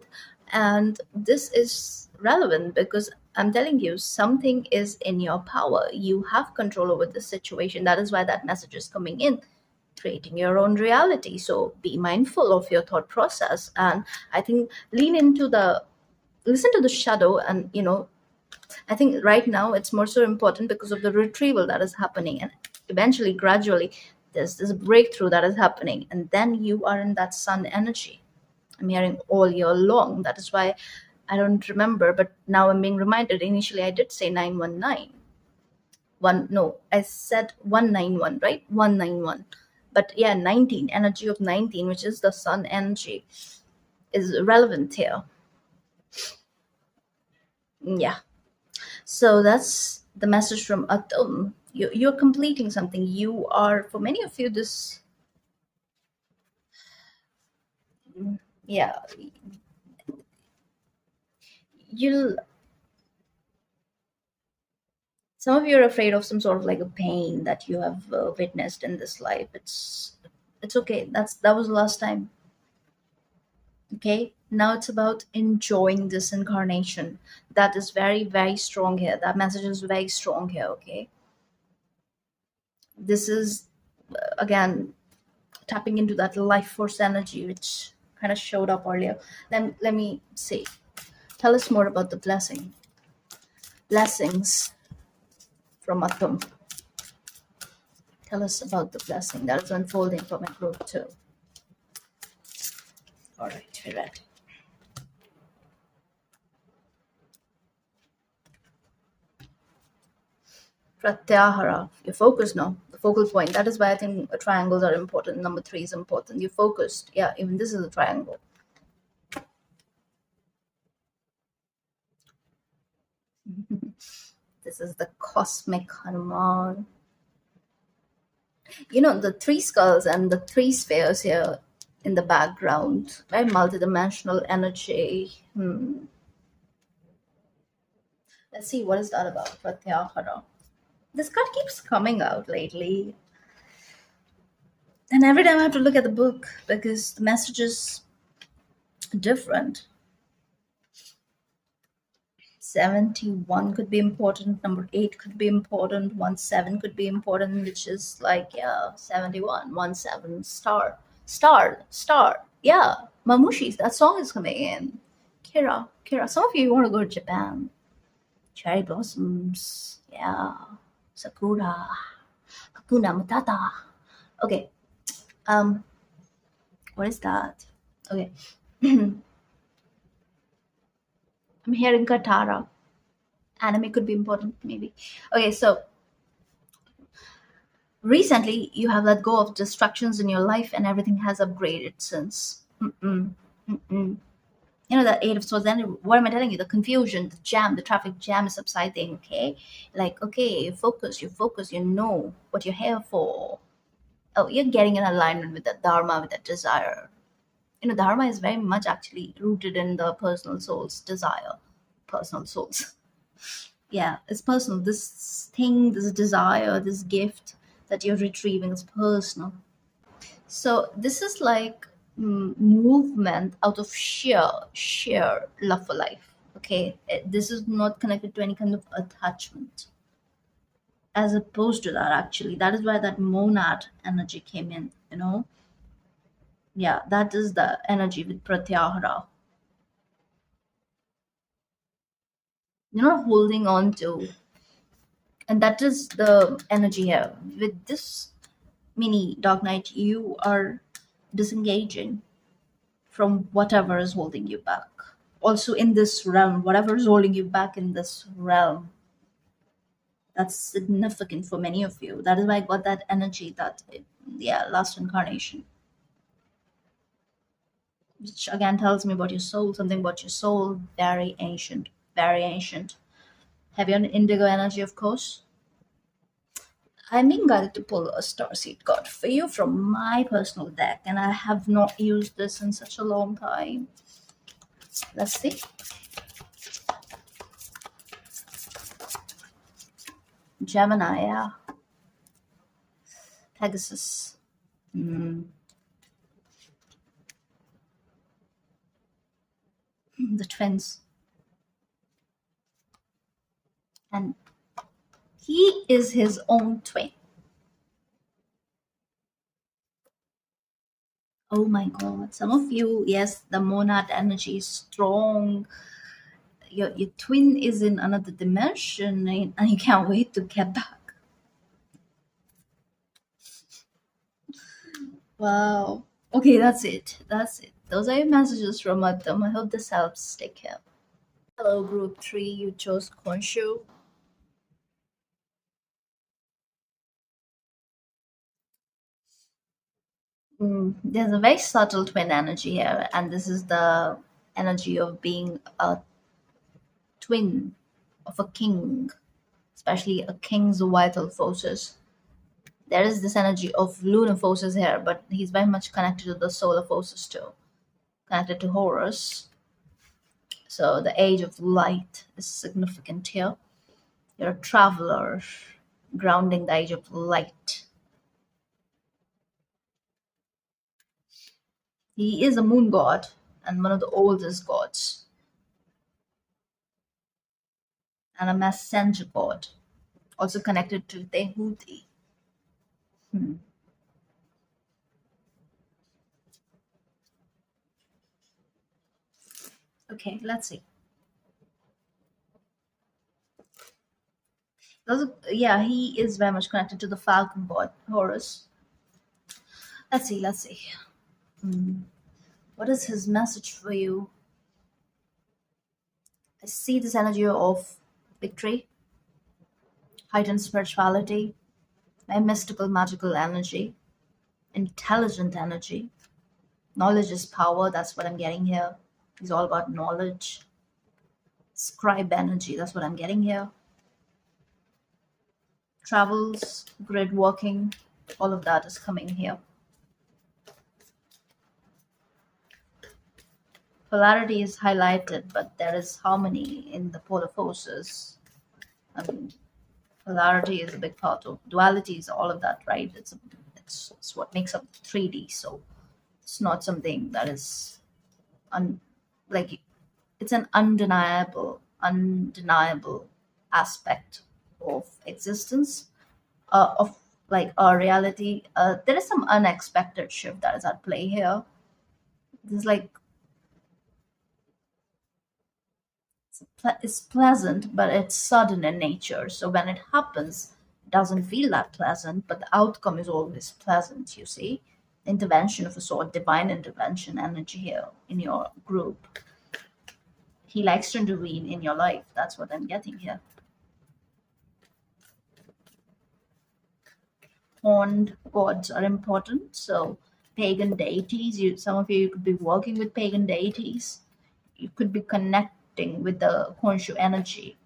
Speaker 1: And this is relevant because I'm telling you, something is in your power. You have control over the situation. That is why that message is coming in, creating your own reality. So be mindful of your thought process. And I think lean into the listen to the shadow. And I think right now it's more so important because of the retrieval that is happening, and eventually, gradually, there's this breakthrough that is happening, and then you are in that sun energy. I'm hearing all year long. That is why I don't remember, but now I'm being reminded. Initially, I did say 919. One, no, I said 191, right? 191. But yeah, 19, energy of 19, which is the sun energy, is relevant here. Yeah. So that's the message from Atom. You're completing something. You are, for many of you, this, yeah, you'll, some of you are afraid of some sort of like a pain that you have witnessed in this life. It's okay. That was the last time. Okay. Now it's about enjoying this incarnation. That is very, very strong here. That message is very strong here. Okay. This is, again, tapping into that life force energy which kind of showed up earlier. Then let me see. Tell us more about the blessings from Atom. Tell us about the blessing that is unfolding for my group too. All right, we're ready. Pratyahara, your focus now, the focal point. That is why I think triangles are important. Number 3 is important. You focused. Yeah, even this is a triangle. This is the cosmic Hanuman. The 3 skulls and the 3 spheres here in the background. Very multidimensional energy. Let's see, what is that about? Pratyahara. This card keeps coming out lately. And every time I have to look at the book because the message is different. 71 could be important, number 8 could be important, 17 could be important, which is like, yeah, 71, 17, star. Yeah, Mamushi's, that song is coming in. Kira. Some of you want to go to Japan. Cherry blossoms, yeah. Sakura. Hakuna Matata. Okay. What is that? Okay. I'm hearing Katara. Anime could be important, maybe. Okay, so recently you have let go of distractions in your life and everything has upgraded since. The 8 of swords. Then what am I telling you? The confusion, the jam, the traffic jam is subsiding. Okay, like, okay, you focus. You know what you're here for. Oh, you're getting in alignment with the dharma, with that desire. Dharma is very much actually rooted in the personal soul's desire. Personal souls. Yeah, it's personal. This thing, this desire, this gift that you're retrieving is personal. So this is like movement out of sheer love for life. Okay, this is not connected to any kind of attachment. As opposed to that, actually, that is why that monad energy came in. Yeah, that is the energy with pratyahara. You're not holding on to, and that is the energy here. With this mini dark night, you are disengaging from whatever is holding you back. Also, in this realm, whatever is holding you back in this realm, that's significant for many of you. That is why I got that energy that, yeah, last incarnation, which again tells me about your soul, something about your soul, very ancient, very ancient. Have you an indigo energy, of course? I'm being guided to pull a starseed card for you from my personal deck, and I have not used this in such a long time. Let's see. Gemini, yeah. Pegasus. The twins. And he is his own twin. Oh my god. Some of you, yes, the monad energy is strong. Your twin is in another dimension, and you can't wait to get back. Wow. Okay, that's it. That's it. Those are your messages from Adam. I hope this helps. Take care. Hello, group 3. You chose Konshu. There's a very subtle twin energy here, and this is the energy of being a twin of a king, especially a king's vital forces. There is this energy of lunar forces here, but he's very much connected to the solar forces too, connected to Horus. So the age of light is significant here. You're a traveler, grounding the age of light. He is a moon god and one of the oldest gods, and a messenger god, also connected to Tehuti. Okay, let's see. Yeah, he is very much connected to the falcon god, Horus. Let's see. What is his message for you? I see this energy of victory, heightened spirituality, a mystical, magical energy, intelligent energy. Knowledge is power, that's what I'm getting here. He's all about knowledge. Scribe energy, that's what I'm getting here. Travels, grid walking, all of that is coming here. Polarity is highlighted, but there is harmony in the polar forces. I mean, polarity is a big part of duality, is all of that, right? It's what makes up 3D. So it's not something that is like, it's an undeniable aspect of existence, of like our reality. There is some unexpected shift that is at play here. There's like, it's pleasant, but it's sudden in nature. So when it happens, it doesn't feel that pleasant, but the outcome is always pleasant, you see. Intervention of a sort, divine intervention energy here in your group. He likes to intervene in your life. That's what I'm getting here. Horned gods are important. So pagan deities, some of you could be working with pagan deities. You could be connecting with the Honshu energy,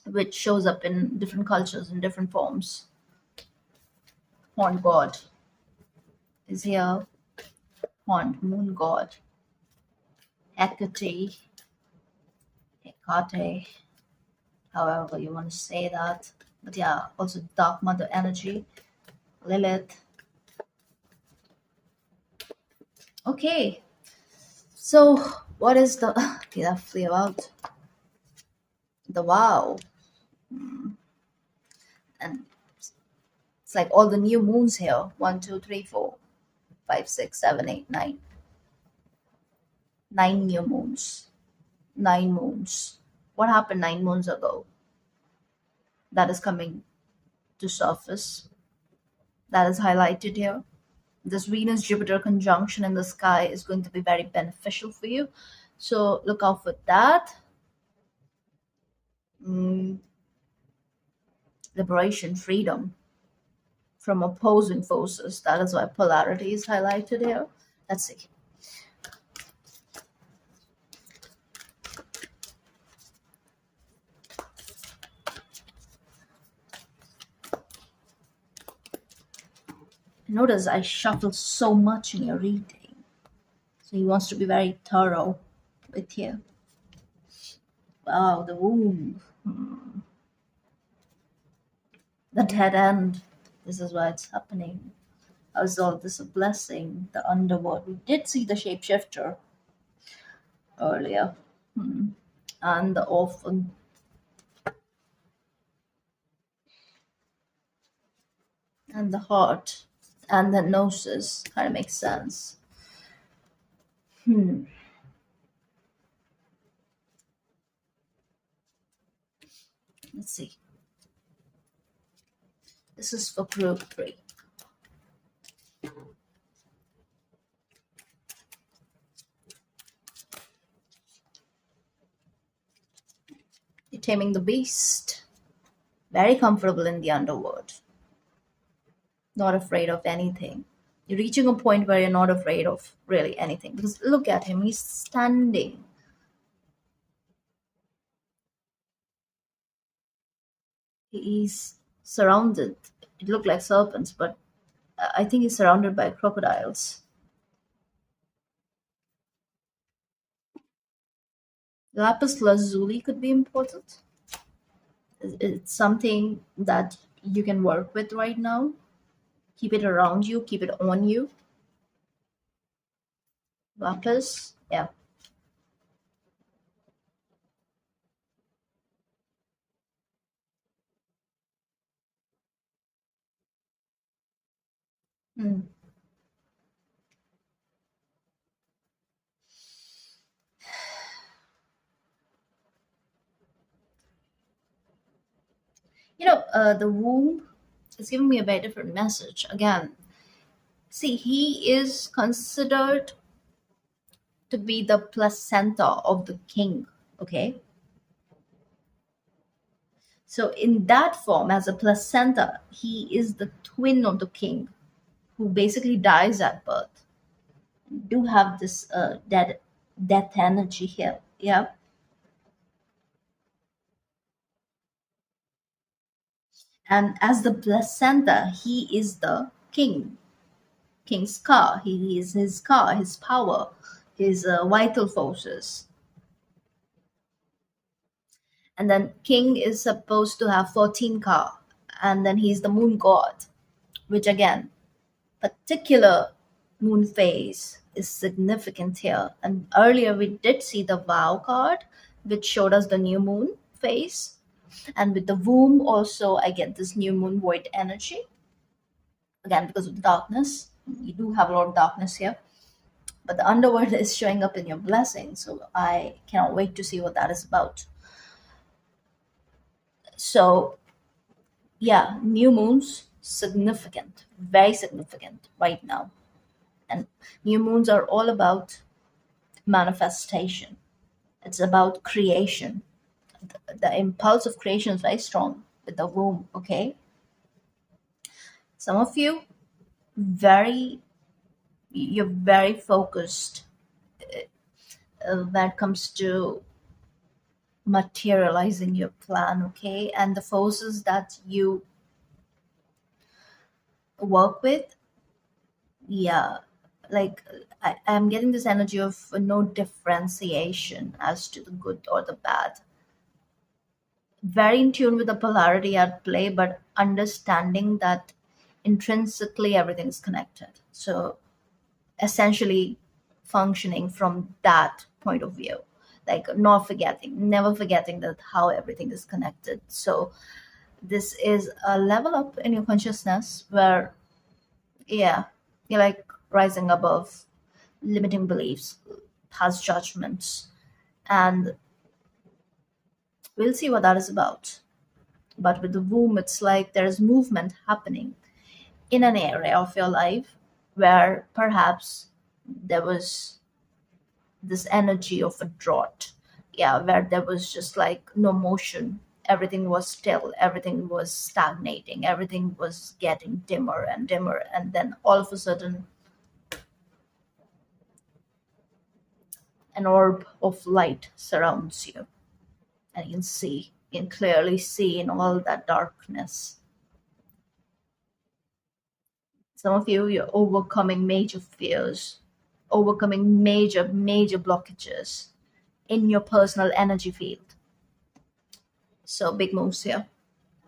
Speaker 1: which shows up in different cultures in different forms. Horned god. is here. Haunt, moon god, Hecate, Hecate, however you want to say that. But yeah, also dark mother energy, Lilith. Okay, so what is the okay, that flew out. The wow. And it's like all the new moons here. One, two, three, four, five, six, seven, eight, nine. Nine new moons. Nine moons. What happened 9 moons ago? That is coming to surface. That is highlighted here. This Venus Jupiter conjunction in the sky is going to be very beneficial for you. So look out for that. Mm, liberation, freedom from opposing forces. That is why polarity is highlighted here. Let's see. Notice I shuffle so much in your reading. So he wants to be very thorough with you. Wow, the womb. The dead end. This is why it's happening. How is all this a blessing? The underworld. We did see the shapeshifter earlier. And the orphan. And the heart. And the gnosis. Kind of makes sense. Let's see. This is for group 3. You're taming the beast. Very comfortable in the underworld. Not afraid of anything. You're reaching a point where you're not afraid of really anything. Because look at him, he's standing. He's surrounded. It looked like serpents, but I think he's surrounded by crocodiles. Lapis lazuli could be important. It's something that you can work with right now. Keep it around you, keep it on you. Lapis, yeah. Mm. The womb is giving me a very different message. Again, see, he is considered to be the placenta of the king. Okay. So, in that form, as a placenta, he is the twin of the king who basically dies at birth. Do have this death energy here. Yeah. And as the placenta, he is the king's car. He is his car, his power, his vital forces. And then king is supposed to have 14 car, and then he's the moon god, which again, particular moon phase is significant here. And earlier we did see the vow card, which showed us the new moon phase. And with the womb also, I get this new moon void energy. Again, because of the darkness. You do have a lot of darkness here. But the underworld is showing up in your blessing. So I cannot wait to see what that is about. So yeah, new moons, significant, very significant right now. And new moons are all about manifestation. It's about creation. The impulse of creation is very strong with the womb. Okay, some of you you're very focused when it comes to materializing your plan. Okay, and the forces that you work with, Yeah, like I'm getting this energy of no differentiation as to the good or the bad. Very in tune with the polarity at play, but understanding that intrinsically everything is connected. So essentially functioning from that point of view, like not forgetting, never forgetting that how everything is connected. So this is a level up in your consciousness where, yeah, you're like rising above limiting beliefs, past judgments, and we'll see what that is about. But with the womb, it's like there's movement happening in an area of your life where perhaps there was this energy of a drought. Yeah, where there was just like no motion. Everything was still, everything was stagnating, everything was getting dimmer and dimmer. And then all of a sudden, an orb of light surrounds you. And you can clearly see in all that darkness. Some of you, you're overcoming major fears, overcoming major blockages in your personal energy field. So big moves here.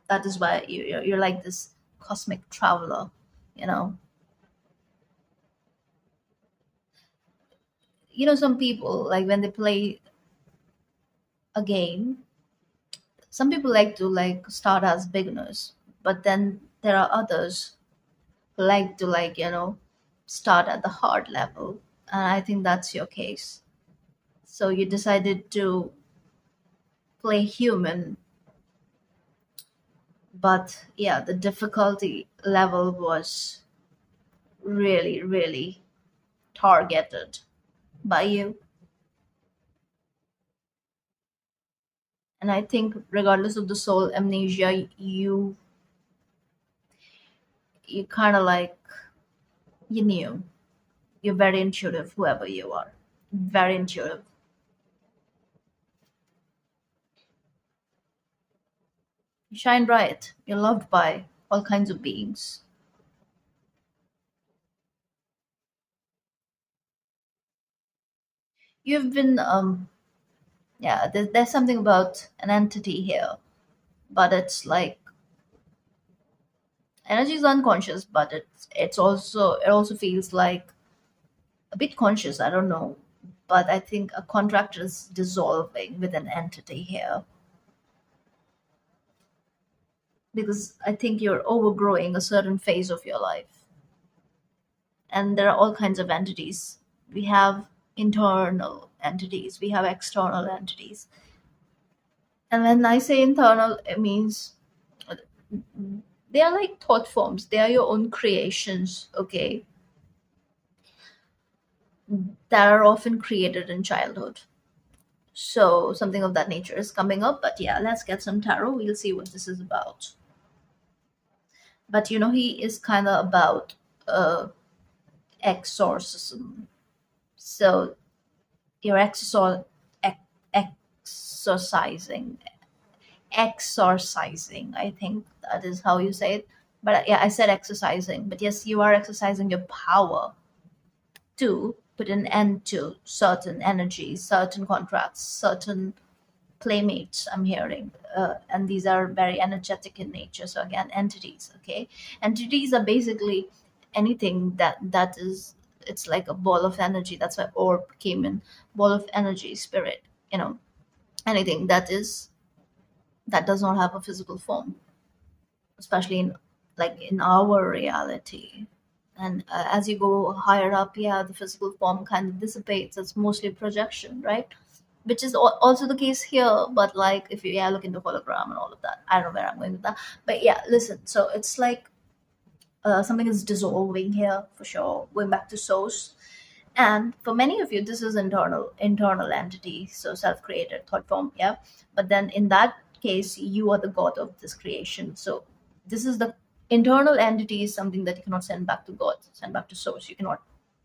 Speaker 1: That is why you're like this cosmic traveler, you know. Some people, like when they play a game, some people like to like start as beginners, but then there are others who like to start at the hard level, and I think that's your case. So you decided to play human, but yeah, the difficulty level was really targeted by you. And I think regardless of the soul amnesia, you kind of like, you knew. You're very intuitive, whoever you are. Very intuitive. You shine bright. You're loved by all kinds of beings. You've been yeah, there's something about an entity here, but it's like energy is unconscious, but it also feels like a bit conscious. I don't know, but I think a contract is dissolving with an entity here, because I think you're overgrowing a certain phase of your life, and there are all kinds of entities. We have internal entities, we have external entities, and when I say internal, it means they are like thought forms. They are your own creations, okay, that are often created in childhood. So something of that nature is coming up. But yeah, let's get some tarot. We'll see what this is about. But he is kind of about uh, exorcism. So you're exorcising, exorcising. I think that is how you say it. But yeah, I said exercising. But yes, you are exercising your power to put an end to certain energies, certain contracts, certain playmates. I'm hearing, and these are very energetic in nature. So again, entities. Okay, entities are basically anything that is. It's like a ball of energy. That's why orb came in. Ball of energy, spirit. Anything that does not have a physical form, especially in our reality. And as you go higher up, yeah, the physical form kind of dissipates. It's mostly projection, right? Which is also the case here. But like if you, yeah, look into hologram and all of that, I don't know where I'm going with that. But yeah, listen, so it's like something is dissolving here for sure, going back to source. And for many of you, this is internal entity, so self-created thought form, yeah. But then in that case, you are the god of this creation. So this is the internal entity, is something that you cannot send back to god, send back to source. You cannot,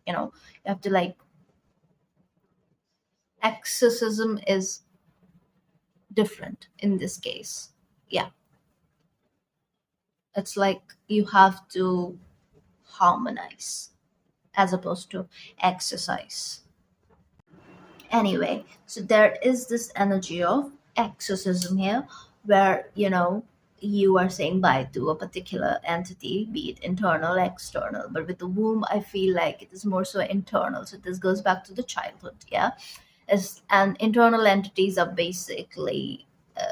Speaker 1: you have to like, exorcism is different in this case. Yeah, it's like you have to harmonize. as opposed to exercise. Anyway, so there is this energy of exorcism here, where you are saying bye to a particular entity, be it internal, external. But with the womb, I feel like it is more so internal. So this goes back to the childhood, yeah. And internal entities are basically,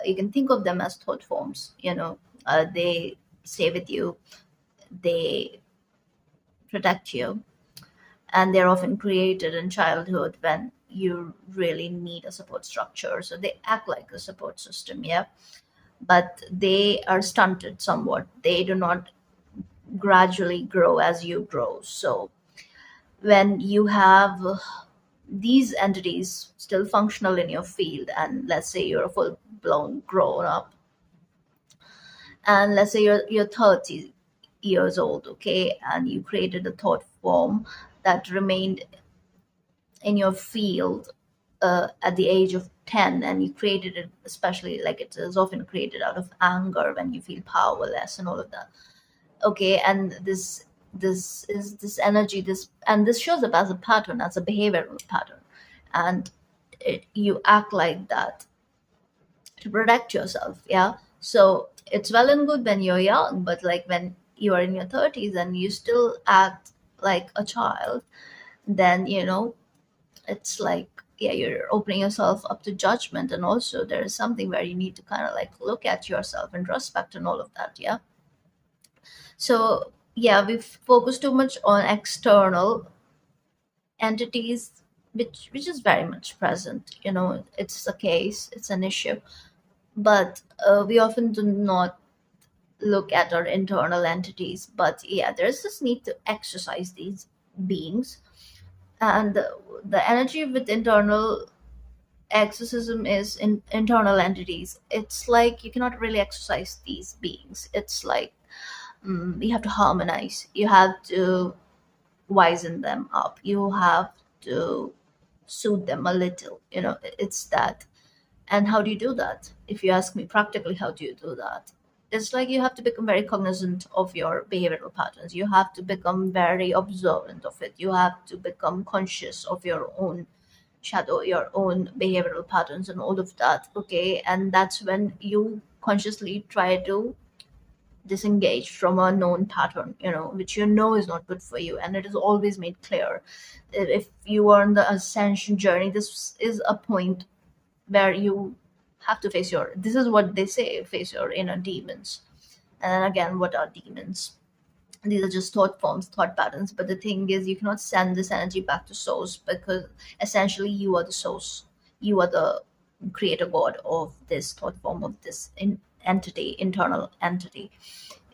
Speaker 1: you can think of them as thought forms. They stay with you, they protect you, and they're often created in childhood when you really need a support structure. So they act like a support system, yeah, but they are stunted somewhat. They do not gradually grow as you grow. So when you have these entities still functional in your field, and let's say you're a full blown grown up, and let's say you're 30 years old, okay, and you created a thought form that remained in your field at the age of 10, and you created it, especially like it is often created out of anger when you feel powerless and all of that, okay. And this energy, this shows up as a pattern, as a behavioral pattern, and you act like that to protect yourself, yeah. So it's well and good when you're young, but like when you are in your 30s and you still act like a child, then it's like, yeah, you're opening yourself up to judgment. And also there is something where you need to kind of like look at yourself and respect and all of that, yeah. So yeah, we focus too much on external entities, which is very much present. It's a case, it's an issue, but we often do not look at our internal entities. But yeah, there's this need to exercise these beings. And the energy with internal exorcism is in internal entities. It's like you cannot really exercise these beings. It's like, you have to harmonize, you have to wisen them up, you have to soothe them a little. It's that. And how do you do that? If you ask me practically, how do you do that? It's like you have to become very cognizant of your behavioral patterns. You have to become very observant of it. You have to become conscious of your own shadow, your own behavioral patterns, and all of that. Okay. And that's when you consciously try to disengage from a known pattern, which is not good for you. And it is always made clear. If you are on the ascension journey, this is a point where you have to face your, this is what they say, face your inner demons. And again, what are demons? These are just thought forms, thought patterns. But the thing is, you cannot send this energy back to source, because essentially you are the source. You are the creator god of this thought form, of this entity, internal entity.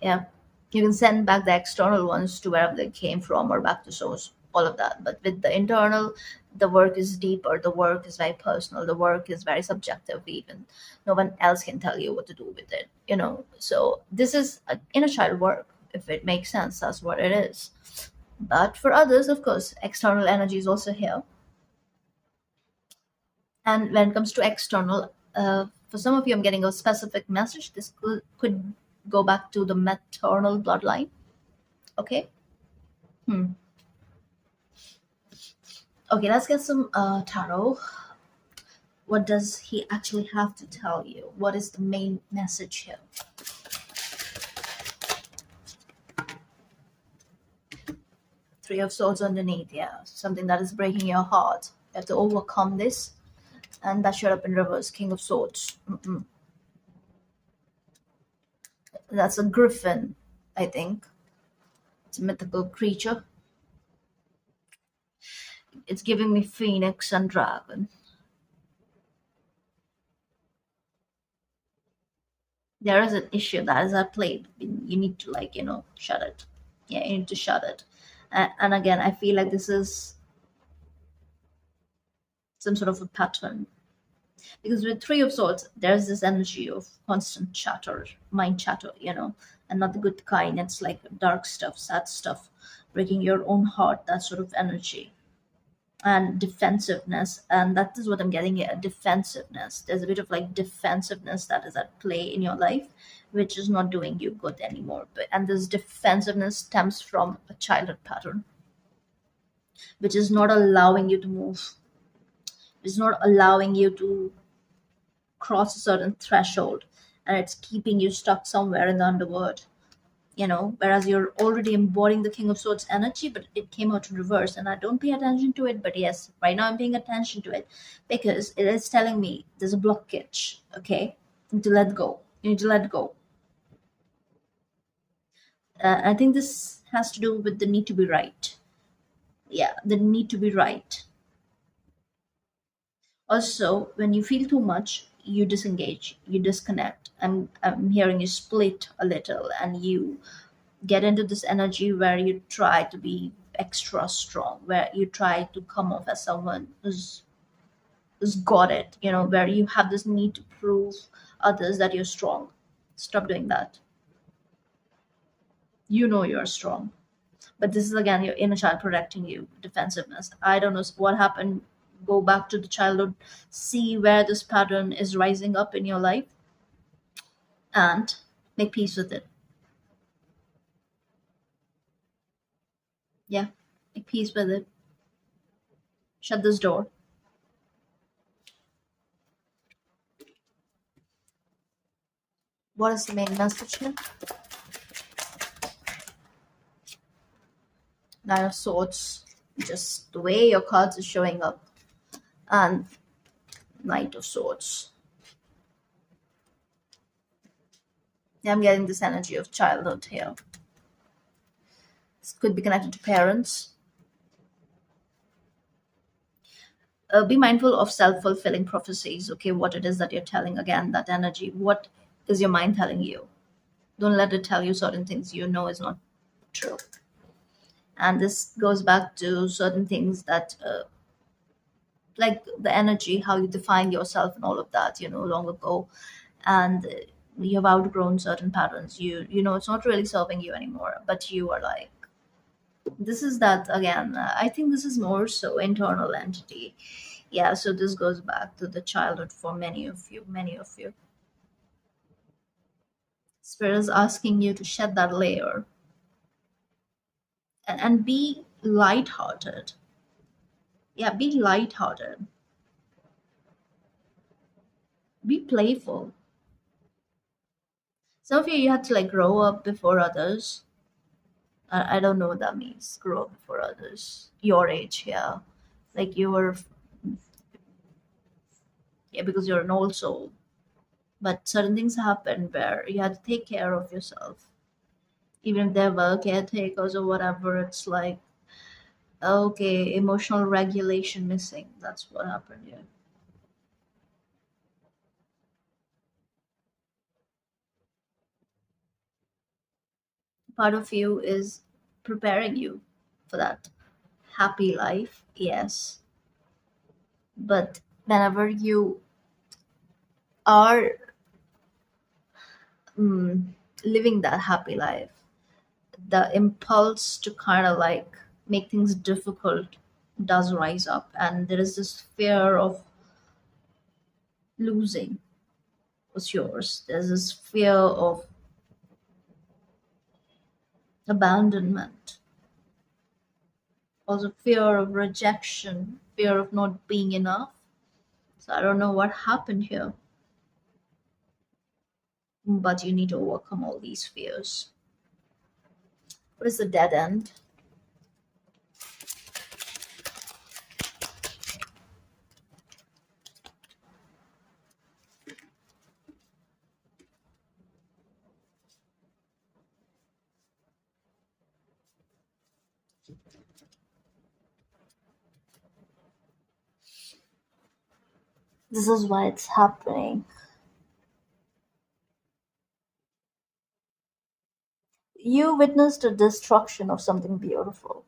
Speaker 1: Yeah, you can send back the external ones to wherever they came from, or back to source, all of that. But with the internal, the work is deeper, the work is very personal, the work is very subjective. Even no one else can tell you what to do with it. So this is a inner child work. If it makes sense, that's what it is. But for others, of course, external energy is also here. And when it comes to external, for some of you, I'm getting a specific message. This could go back to the maternal bloodline. Okay. Hmm. Okay, let's get some tarot. What does he actually have to tell you? What is the main message here? Three of Swords underneath, yeah. Something that is breaking your heart. You have to overcome this. And that showed up in reverse, King of Swords. That's a griffin, I think. It's a mythical creature. It's giving me phoenix and dragon. There is an issue that is at play. You need to, like, shut it. Yeah, you need to shut it. And again, I feel like this is some sort of a pattern. Because with Three of Swords, there's this energy of constant chatter, mind chatter, and not the good kind. It's like dark stuff, sad stuff, breaking your own heart, that sort of energy. And defensiveness, and that is what I'm getting here, defensiveness. There's a bit of like defensiveness that is at play in your life, which is not doing you good anymore. And this defensiveness stems from a childhood pattern. which is not allowing you to move, which is not allowing you to cross a certain threshold, and it's keeping you stuck somewhere in the underworld. Whereas you're already embodying the King of Swords energy, but it came out in reverse, and I don't pay attention to it. But yes, right now I'm paying attention to it because it is telling me there's a blockage. Okay, you need to let go. You need to let go. I think this has to do with the need to be right. Yeah, the need to be right. Also, when you feel too much, you disengage, you disconnect. I'm hearing you split a little, and you get into this energy where you try to be extra strong, where you try to come off as someone who's got it, where you have this need to prove others that you're strong. Stop doing that. You're strong. But this is again your inner child protecting you, defensiveness. I don't know what happened. Go back to the childhood, see where this pattern is rising up in your life, and make peace with it. Yeah, make peace with it. Shut this door. What is the main message here? Nine of Swords, just the way your cards are showing up, and Knight of Swords. Yeah, I'm getting this energy of childhood here. This could be connected to parents. Be mindful of self-fulfilling prophecies. Okay, what it is that you're telling, again, that energy. What is your mind telling you? Don't let it tell you certain things you know is not true. And this goes back to certain things that like the energy, how you define yourself and all of that, long ago. And you have outgrown certain patterns. You know it's not really serving you anymore, but you are like, this is that again. I think this is more so internal entity. Yeah, so this goes back to the childhood for many of you. Spirit is asking you to shed that layer, and be lighthearted. Yeah, be lighthearted. Be playful. Some of you had to like grow up before others. I don't know what that means. Grow up before others. Your age, yeah. Like you were, yeah, because you're an old soul. But certain things happen where you had to take care of yourself. Even if there were caretakers or whatever, it's like, okay, emotional regulation missing. That's what happened here. Part of you is preparing you for that happy life, yes. But whenever you are mm, living that happy life, the impulse to kind of like make things difficult does rise up, and there is this fear of losing what's yours. There's this fear of abandonment, also fear of rejection, fear of not being enough. So I don't know what happened here, but you need to overcome all these fears. What is the dead end? This is why it's happening. You witnessed the destruction of something beautiful.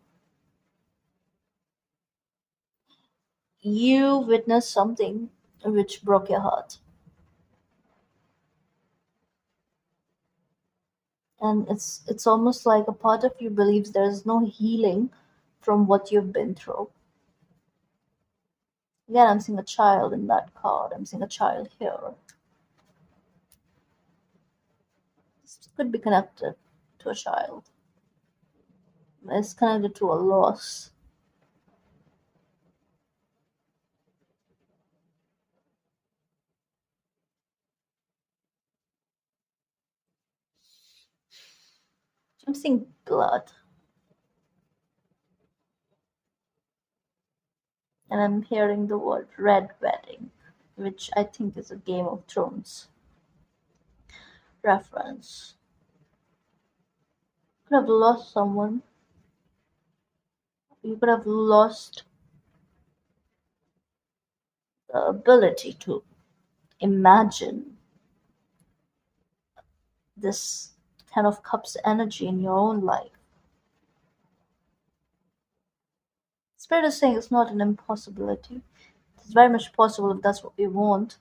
Speaker 1: You witnessed something which broke your heart. And it's almost like a part of you believes there's no healing from what you've been through. Again, I'm seeing a child in that card. I'm seeing a child here. This could be connected to a child. It's connected to a loss. I'm seeing blood, and I'm hearing the word red wedding, which I think is a Game of Thrones reference. You could have lost someone. You could have lost the ability to imagine this Ten of Cups energy in your own life. Spirit is saying it's not an impossibility. It's very much possible if that's what we want.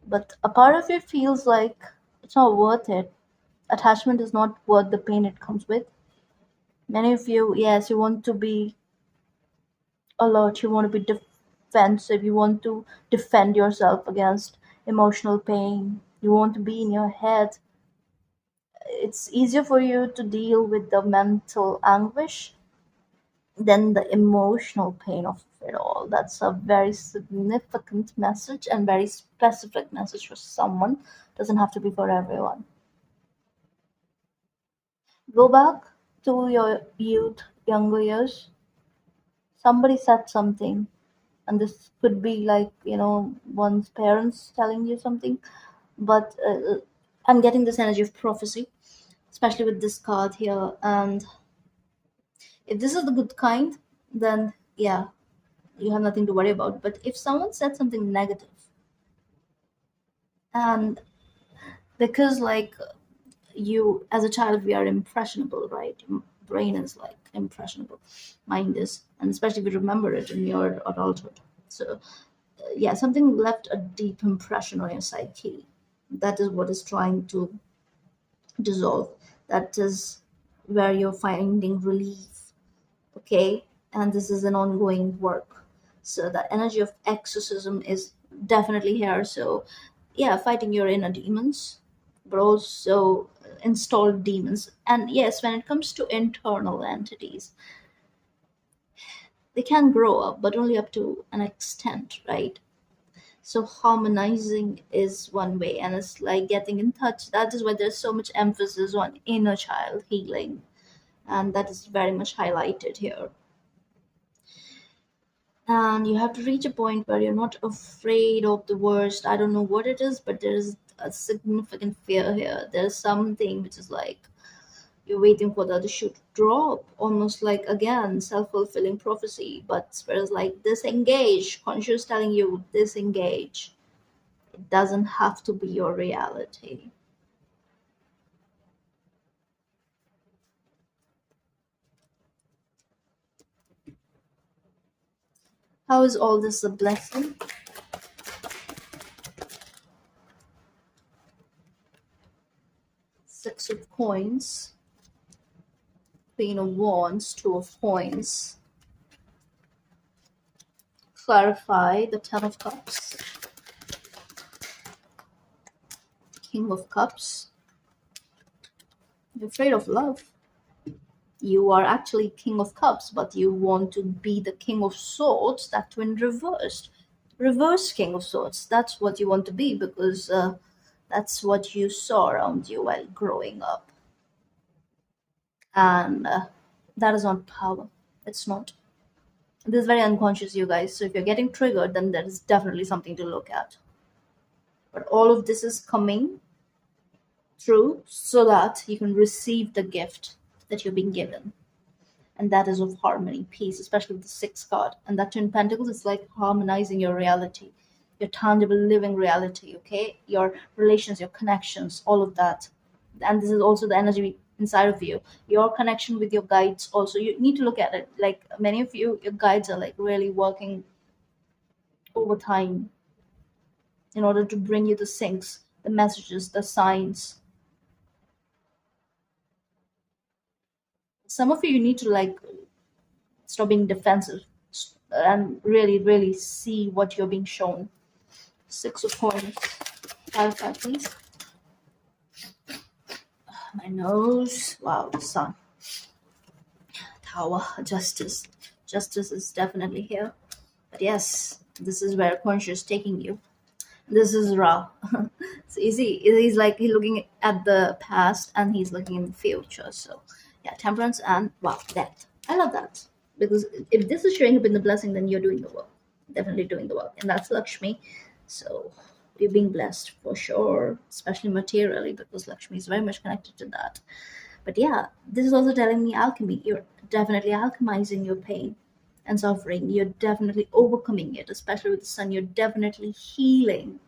Speaker 1: But a part of you feels like it's not worth it. Attachment is not worth the pain it comes with. Many of you, yes, you want to be alert, you want to be defensive, you want to defend yourself against emotional pain, you want to be in your head. It's easier for you to deal with the mental anguish than the emotional pain of it all. That's a very significant message and very specific message for someone. Doesn't have to be for everyone. Go back to your youth, younger years. Somebody said something, and this could be like, one's parents telling you something, but I'm getting this energy of prophecy, especially with this card here. And if this is the good kind, then yeah, you have nothing to worry about. But if someone said something negative, and because like you as a child, we are impressionable, right? Brain is like impressionable, mind is, and especially if you remember it in your adulthood. So yeah, something left a deep impression on your psyche. That is what is trying to dissolve. That is where you're finding relief. Okay, and this is an ongoing work. So the energy of exorcism is definitely here. So yeah, fighting your inner demons, but also installed demons. And yes, when it comes to internal entities, they can grow up, but only up to an extent, right? So harmonizing is one way, and it's like getting in touch. That is why there's so much emphasis on inner child healing, and that is very much highlighted here. And you have to reach a point where you're not afraid of the worst. I don't know what it is, but there's a significant fear here. There's something which is like you're waiting for the other shoe to drop, almost like again self-fulfilling prophecy. But whereas like disengage, conscious telling you disengage. It doesn't have to be your reality. How is all this a blessing? Six of coins, Queen of wands, Two of coins. Clarify the Ten of cups, King of cups. You're afraid of love. You are actually King of cups, but you want to be the King of swords, that twin reversed. Reverse King of swords. That's what you want to be because that's what you saw around you while growing up. And that is not power. It's not. This is very unconscious, you guys. So if you're getting triggered, then there is definitely something to look at. But all of this is coming through so that you can receive the gift that you're being given. And that is of harmony, peace, especially with the sixth card. And that twin pentacles is like harmonizing your reality, your tangible living reality, okay? Your relations, your connections, all of that. And this is also the energy inside of you. Your connection with your guides also. You need to look at it. Like many of you, your guides are like really working overtime in order to bring you the syncs, the messages, the signs. Some of you need to like stop being defensive and really, really see what you're being shown. Six of coins. Clarify, please. My nose. Wow, the sun. Tower. Justice. Justice is definitely here. But yes, this is where conscious taking you. This is raw. It's easy. He's like he's looking at the past and he's looking in the future. So Yeah, temperance and wow, that. I love that. Because if this is showing up in the blessing, then you're doing the work. Definitely doing the work. And that's Lakshmi. So you're being blessed for sure, especially materially, because Lakshmi is very much connected to that. But yeah, this is also telling me alchemy. You're definitely alchemizing your pain and suffering. You're definitely overcoming it, especially with the sun. You're definitely healing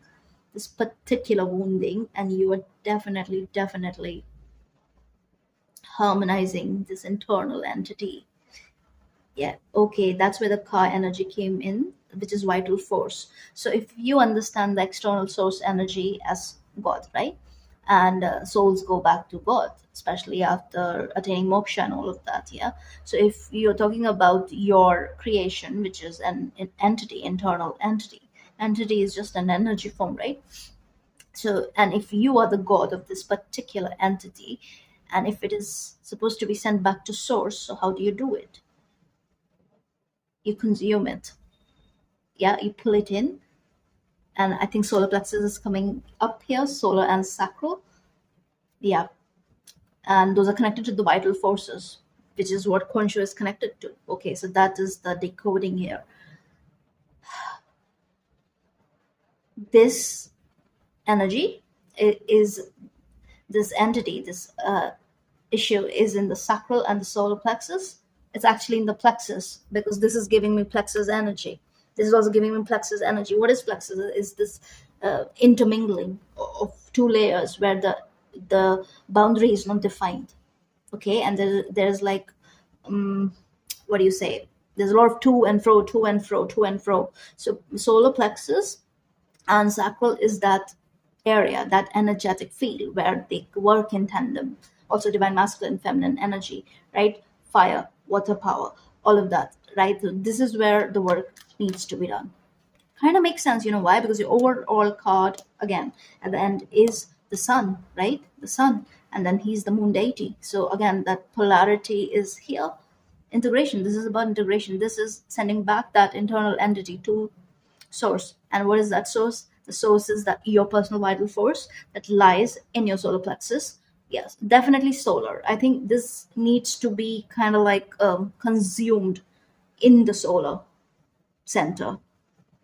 Speaker 1: this particular wounding, and you are definitely harmonizing this internal entity. Yeah, okay, that's where the car energy came in, which is vital force. So if you understand the external source energy as God, right? And souls go back to God, especially after attaining moksha and all of that. Yeah. So if you're talking about your creation, which is an entity, internal entity, entity is just an energy form, right? So, and if you are the God of this particular entity, and if it is supposed to be sent back to source, so how do you do it? You consume it. Yeah, you pull it in. And I think solar plexus is coming up here, solar and sacral. Yeah, and those are connected to the vital forces, which is what Khonshu is connected to. Okay, so that is the decoding here. This energy is this entity, this issue is in the sacral and the solar plexus. It's actually in the plexus because this is giving me plexus energy. This is also giving me plexus energy. What is plexus? Is this intermingling of two layers where the boundary is not defined. Okay, and there's like um, what do you say? There's a lot of to and fro, to and fro, to and fro. So solar plexus and sacral is that area, that energetic field where they work in tandem. Also divine masculine, feminine energy, right? Fire, water power, all of that, right? So this is where the work needs to be done. Kind of makes sense, you know why? Because the overall card again at the end is the sun, right? The sun, and then he's the moon deity. So again, that polarity is here. Integration. This is about integration. This is sending back that internal entity to source. And what is that source? The source is that your personal vital force that lies in your solar plexus. Yes, definitely solar. I think this needs to be kind of like consumed in the solar center,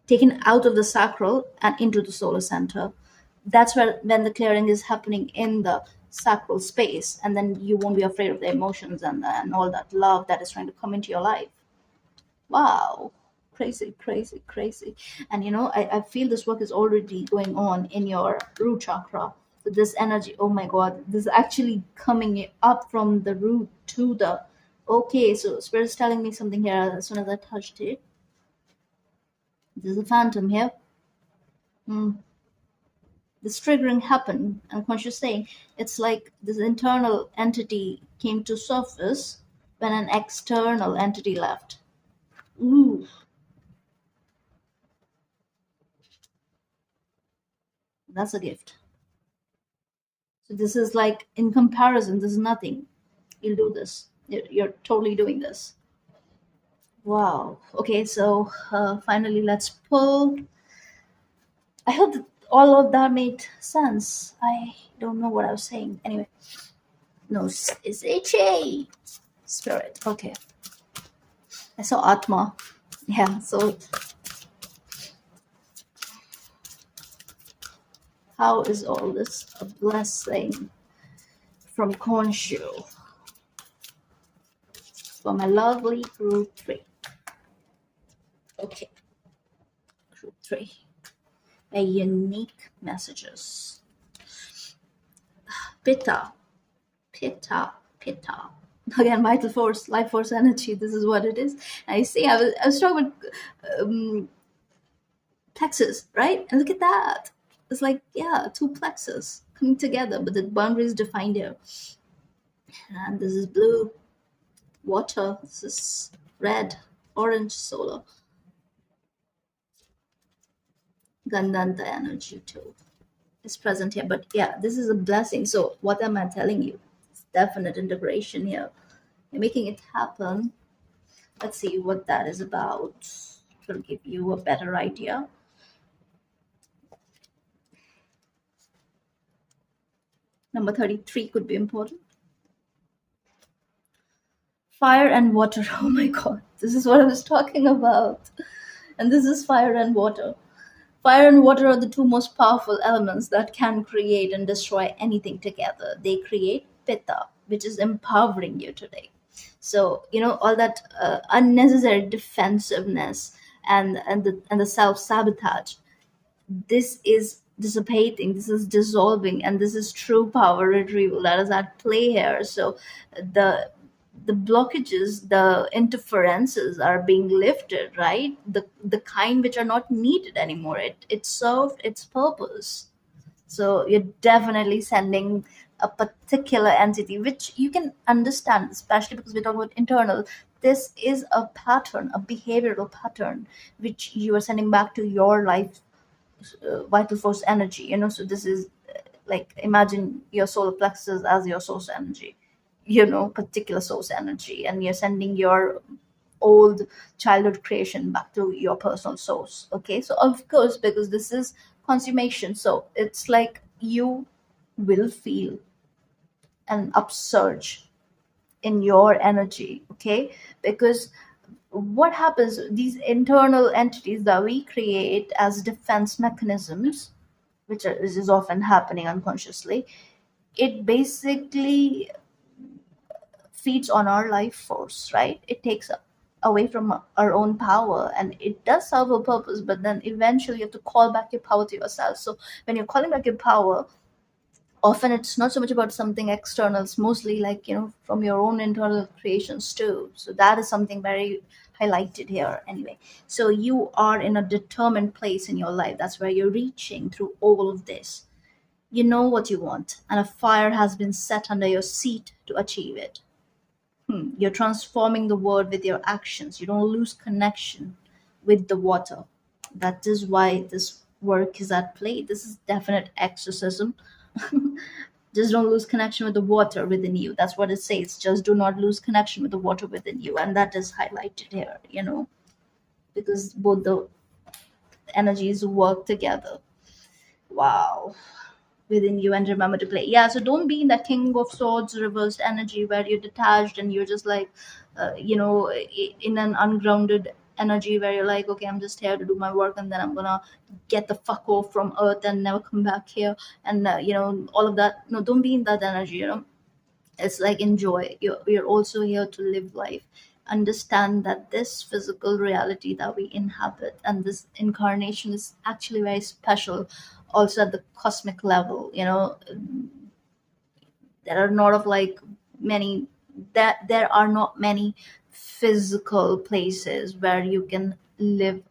Speaker 1: taken out of the sacral and into the solar center. That's where when the clearing is happening in the sacral space, and then you won't be afraid of the emotions and all that love that is trying to come into your life. Wow, crazy, crazy, crazy. And you know, I feel this work is already going on in your root chakra. So this energy, oh my god, this is actually coming up from the root to the, okay, so spirit is telling me something here as soon as I touched it. There's a phantom here. Hmm. This triggering happened, and conscious saying it's like this internal entity came to surface when an external entity left. Ooh, that's a gift. So this is like in comparison, this is nothing. You'll do this. You're totally doing this. Wow. Okay, so finally, let's pull. I hope that all of that made sense. I don't know what I was saying. Anyway, no, it's HA spirit. Okay, I saw Atma. Yeah. So how is all this a blessing from Khonshu for my lovely group three? Okay, group three. A unique messages. Pitta, pitta, pitta. Again, vital force, life force energy. This is what it is. I see. I was talking about plexus, right? And look at that. It's like, yeah, two plexus coming together, but the boundary is defined here. And this is blue, water. This is red, orange, solar. Gandanta energy too is present here. But yeah, this is a blessing. So what am I telling you? It's definite integration here. You're making it happen. Let's see what that is about. It will give you a better idea. Number 33 could be important. Fire and water. Oh my god, this is what I was talking about. And this is fire and water. Fire and water are the two most powerful elements that can create and destroy anything together. They create pitta, which is empowering you today. So all that unnecessary defensiveness and the self sabotage, this is dissipating, this is dissolving, and this is true power retrieval that is at play here. So the the blockages, the interferences are being lifted, right? The kind which are not needed anymore. It served its purpose. So you're definitely sending a particular entity, which you can understand, especially because we're talking about internal. This is a pattern, a behavioral pattern, which you are sending back to your life, vital force energy. So this is like, imagine your solar plexus as your source energy, particular source energy, and you're sending your old childhood creation back to your personal source. Okay, so of course, because this is consummation, so it's like you will feel an upsurge in your energy. Okay, because what happens, these internal entities that we create as defense mechanisms, which is often happening unconsciously, it basically feeds on our life force, right? It takes away from our own power, and it does serve a purpose, but then eventually you have to call back your power to yourself. So when you're calling back your power, often it's not so much about something external, it's mostly like, from your own internal creations too. So that is something very highlighted here anyway. So you are in a determined place in your life. That's where you're reaching through all of this. You know what you want, and a fire has been set under your seat to achieve it. You're transforming the world with your actions. You don't lose connection with the water. That is why this work is at play. This is definite exorcism. Just don't lose connection with the water within you. That's what it says. Just do not lose connection with the water within you. And that is highlighted here, because both the energies work together. Wow. Within you, and remember to play. Yeah, so don't be in that King of Swords reversed energy where you're detached and you're just like, in an ungrounded energy where you're like, okay, I'm just here to do my work and then I'm gonna get the fuck off from Earth and never come back here. And, all of that. No, don't be in that energy. It's like, enjoy. You're also here to live life. Understand that this physical reality that we inhabit and this incarnation is actually very special, also at the cosmic level. There are not of like many, that there are not many physical places where you can live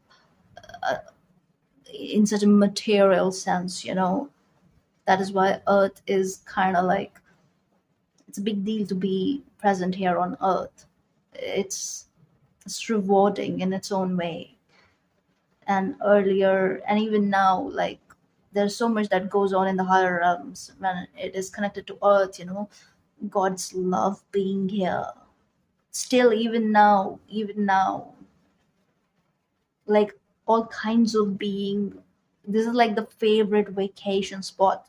Speaker 1: in such a material sense. That is why Earth is kind of like, it's a big deal to be present here on Earth. It's it's rewarding in its own way. And earlier, and even now, like, there's so much that goes on in the higher realms when it is connected to Earth. Gods love being here. Still, even now, like, all kinds of being, this is like the favorite vacation spot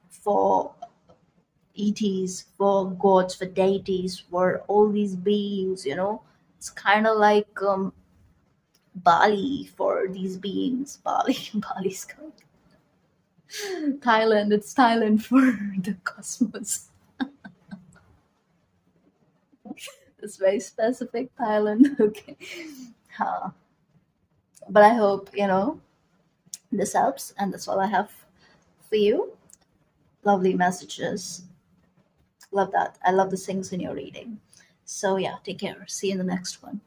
Speaker 1: for ETs, for gods, for deities, for all these beings. It's kind of like, Bali for these beings. Bali, Bali's coming. Thailand, it's Thailand for the cosmos. It's very specific, Thailand. Okay. Huh. But I hope, this helps, and that's all I have for you. Lovely messages. Love that. I love the things in your reading. So, yeah, take care. See you in the next one.